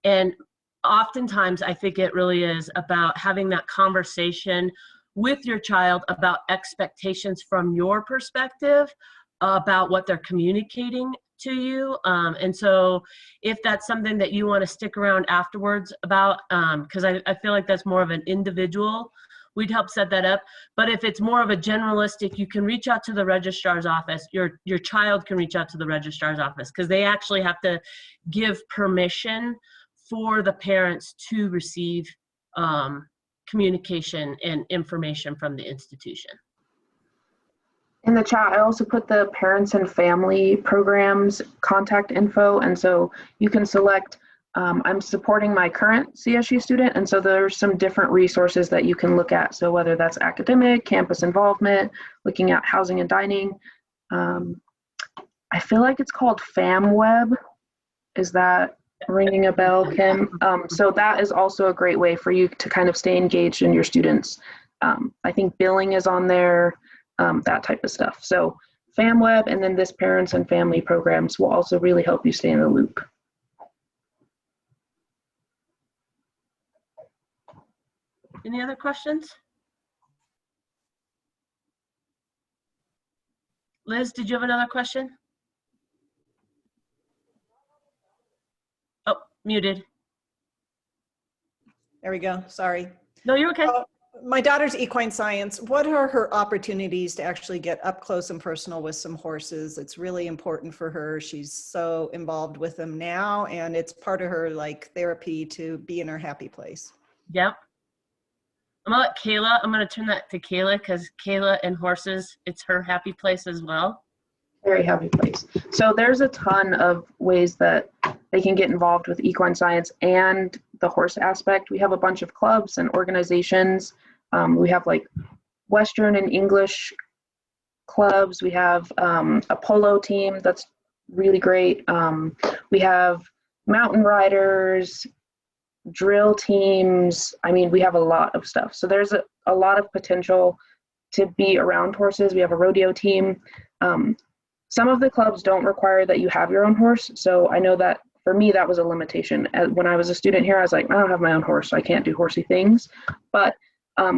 And oftentimes, I think it really is about having that conversation with your child about expectations from your perspective, about what they're communicating to you. And so if that's something that you want to stick around afterwards about, because I feel like that's more of an individual, we'd help set that up. But if it's more of a generalistic, you can reach out to the registrar's office. Your child can reach out to the registrar's office, because they actually have to give permission for the parents to receive communication and information from the institution. In the chat, I also put the parents and family programs contact info, and so you can select, I'm supporting my current CSU student, and so there's some different resources that you can look at. So whether that's academic, campus involvement, looking at housing and dining. I feel like it's called FamWeb. Is that ringing a bell, Kim? So that is also a great way for you to kind of stay engaged in your students. I think billing is on there. That type of stuff. So FamWeb and then this parents and family programs will also really help you stay in the loop. Any other questions? Liz, did you have another question? Oh, muted. There we go, sorry. No, you're okay. My daughter's equine science. What are her opportunities to actually get up close and personal with some horses? It's really important for her. She's so involved with them now, and it's part of her like therapy to be in her happy place. Yep. I'm gonna let Kayla, I'm gonna turn that to Kayla, because Kayla and horses, it's her happy place as well. Very happy place. So there's a ton of ways that they can get involved with equine science and the horse aspect. We have a bunch of clubs and organizations. We have like Western and English clubs. We have a polo team that's really great. We have mountain riders, drill teams. I mean, we have a lot of stuff. So there's a lot of potential to be around horses. We have a rodeo team. Some of the clubs don't require that you have your own horse. So I know that for me, that was a limitation. When I was a student here, I was like, I don't have my own horse, so I can't do horsey things. But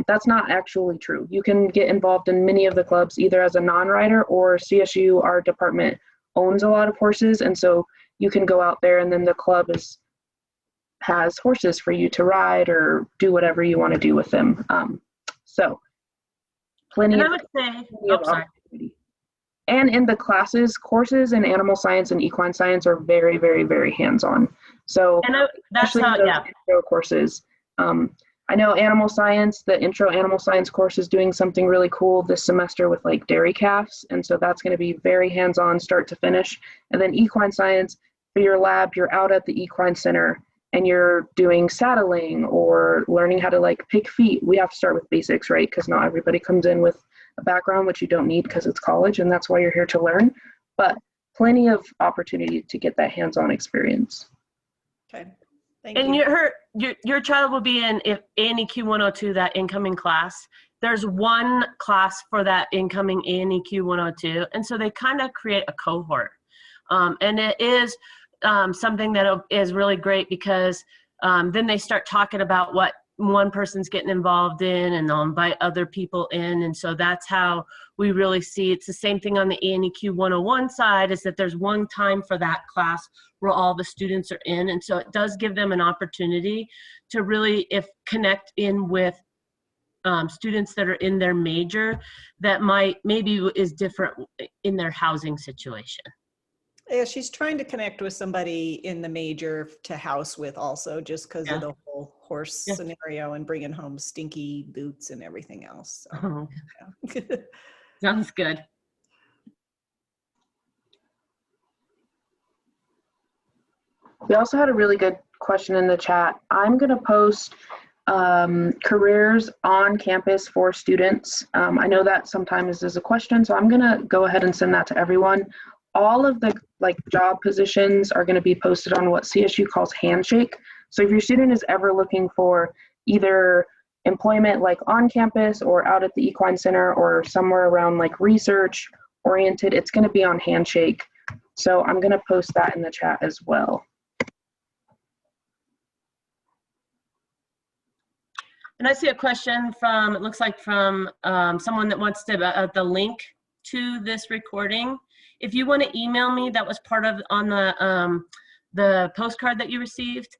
that's not actually true. You can get involved in many of the clubs, either as a non-rider or CSU, our department owns a lot of horses. And so you can go out there and then the club has horses for you to ride or do whatever you want to do with them. So plenty And of, I would say, opportunity. And in the classes, courses in animal science and equine science are very, very, very hands-on. So that's how, those yeah. intro courses. I know animal science, the intro animal science course is doing something really cool this semester with like dairy calves. And so that's going to be very hands-on start to finish. And then equine science, for your lab, you're out at the equine center and you're doing saddling or learning how to like pick feet. We have to start with basics, right? Because not everybody comes in with a background, which you don't need because it's college and that's why you're here to learn, but plenty of opportunity to get that hands-on experience. Okay, thank And you. your child will be in if ANEQ 102, that incoming class. There's one class for that incoming ANEQ 102, and so they kind of create a cohort. And it is something that is really great because then they start talking about what one person's getting involved in, and they'll invite other people in. And so that's how we really see it's the same thing on the ANEQ 101 side, is that there's one time for that class where all the students are in. And so it does give them an opportunity to really connect in with students that are in their major that maybe is different in their housing situation. Yeah, she's trying to connect with somebody in the major to house with also, just because of the whole horse scenario and bringing home stinky boots and everything else. So, yeah. Sounds good. We also had a really good question in the chat. I'm going to post careers on campus for students. I know that sometimes is a question, so I'm going to go ahead and send that to everyone. All of the job positions are going to be posted on what CSU calls Handshake. So if your student is ever looking for either employment on campus or out at the Equine Center or somewhere around research oriented, it's going to be on Handshake. So I'm going to post that in the chat as well. And I see a question from, it looks like from someone that wants to the link to this recording. If you want to email me, that was part of on the postcard that you received,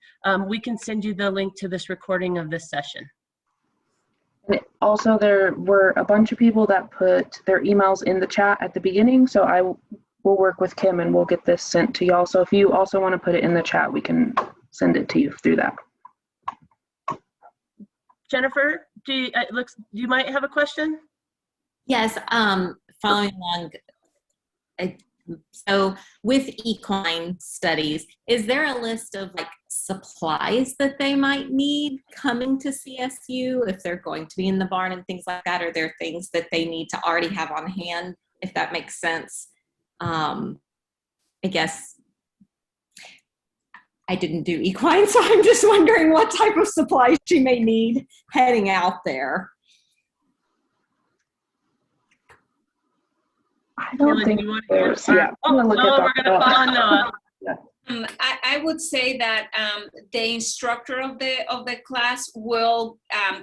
we can send you the link to this recording of this session. And also, there were a bunch of people that put their emails in the chat at the beginning, so I will work with Kim and we'll get this sent to y'all. So if you also want to put it in the chat, we can send it to you through that. Jennifer, you might have a question? Yes, following along. So with equine studies, is there a list of supplies that they might need coming to CSU if they're going to be in the barn and things like that? Are there things that they need to already have on hand, if that makes sense? I guess I didn't do equine, so I'm just wondering what type of supplies she may need heading out there. I don't think there's, we're gonna follow Noah. I would say that the instructor of the class will,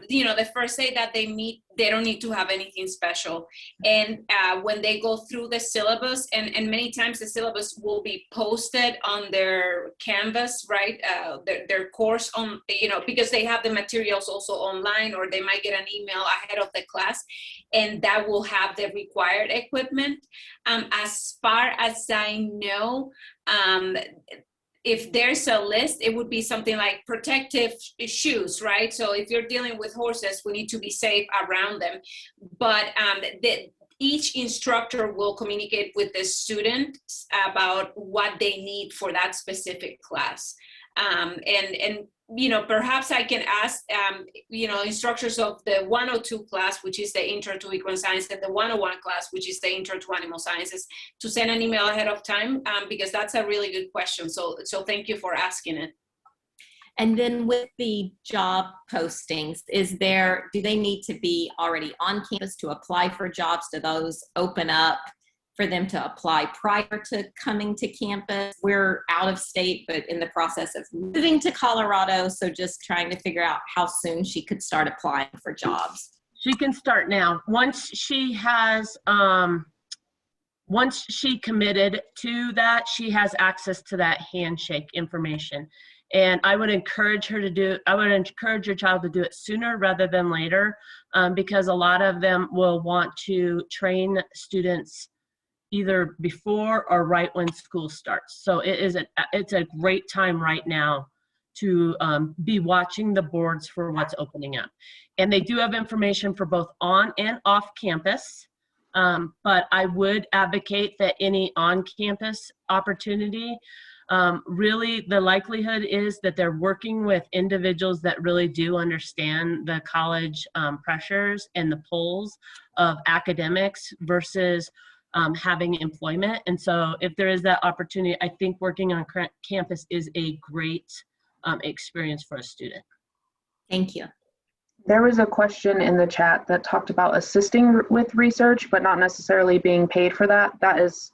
the first day that they meet, they don't need to have anything special. And when they go through the syllabus, and many times the syllabus will be posted on their Canvas, right? Their course on, because they have the materials also online, or they might get an email ahead of the class, and that will have the required equipment. As far as I know, if there's a list, it would be something like protective shoes, right? So if you're dealing with horses, we need to be safe around them. But each instructor will communicate with the student about what they need for that specific class. And perhaps I can ask, instructors of the 102 class, which is the Intro to Equine Science, and the 101 class, which is the Intro to Animal Sciences, to send an email ahead of time, because that's a really good question. So thank you for asking it. And then with the job postings, do they need to be already on campus to apply for jobs? Do those open up for them to apply prior to coming to campus? We're out of state, but in the process of moving to Colorado, so just trying to figure out how soon she could start applying for jobs. She can start now. Once she committed to that, she has access to that Handshake information. And I would encourage your child to do it sooner rather than later, because a lot of them will want to train students either before or right when school starts. So it's a great time right now to be watching the boards for what's opening up. And they do have information for both on and off campus, but I would advocate that any on-campus opportunity Really, the likelihood is that they're working with individuals that really do understand the college pressures and the pulls of academics versus having employment. And so if there is that opportunity, I think working on campus is a great experience for a student. Thank you. There was a question in the chat that talked about assisting with research, but not necessarily being paid for that.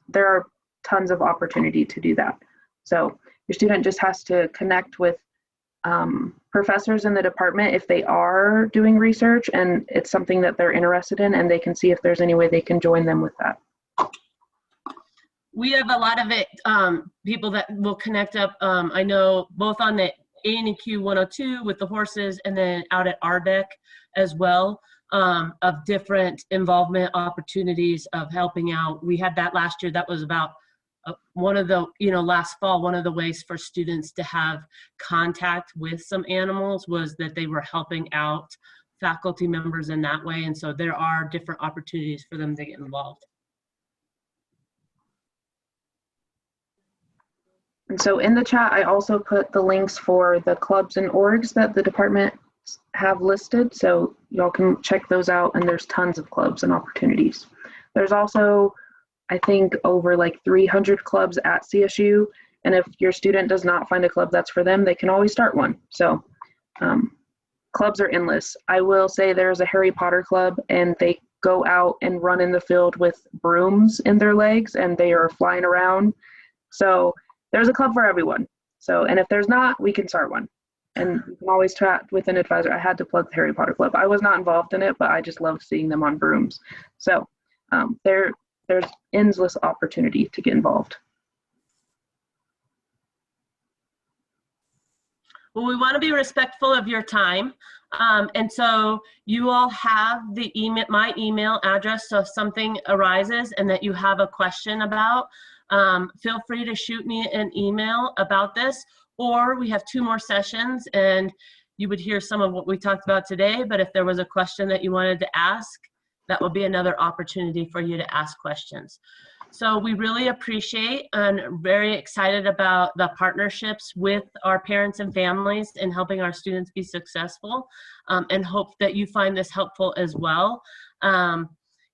There are tons of opportunity to do that. So your student just has to connect with professors in the department if they are doing research and it's something that they're interested in, and they can see if there's any way they can join them with that. We have a lot of it, people that will connect up. I know both on the ANEQ 102 with the horses, and then out at RDEC as well, of different involvement opportunities of helping out. We had that last year. That was about one of the, last fall, one of the ways for students to have contact with some animals was that they were helping out faculty members in that way. And so there are different opportunities for them to get involved. And so in the chat, I also put the links for the clubs and orgs that the department have listed. So y'all can check those out, and there's tons of clubs and opportunities. There's also, I think, over like 300 clubs at CSU. And if your student does not find a club that's for them, they can always start one. So clubs are endless. I will say there's a Harry Potter club, and they go out and run in the field with brooms in their legs, and they are flying around. So there's a club for everyone. So, and if there's not, we can start one. And you can always chat with an advisor. I had to plug the Harry Potter Club. I was not involved in it, but I just loved seeing them on brooms. So there's endless opportunity to get involved. Well, we want to be respectful of your time. And so you all have the email, my email address. So if something arises and that you have a question about, feel free to shoot me an email about this, or we have 2 more sessions and you would hear some of what we talked about today. But if there was a question that you wanted to ask, that will be another opportunity for you to ask questions. So we really appreciate and very excited about the partnerships with our parents and families in helping our students be successful, and hope that you find this helpful as well. And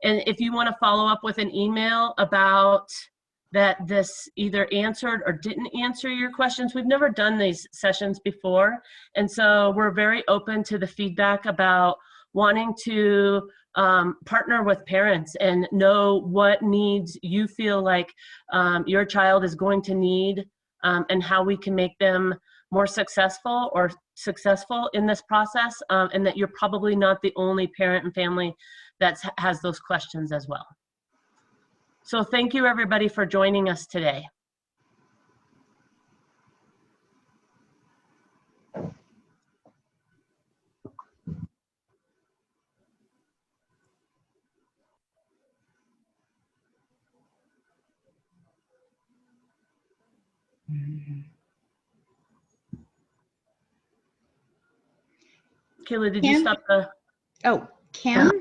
if you want to follow up with an email about that this either answered or didn't answer your questions, we've never done these sessions before. And so we're very open to the feedback about wanting to partner with parents and know what needs you feel like your child is going to need, and how we can make them more successful or successful in this process, and that you're probably not the only parent and family that has those questions as well. So thank you everybody for joining us today. Kayla, did you stop the? Oh, Kim?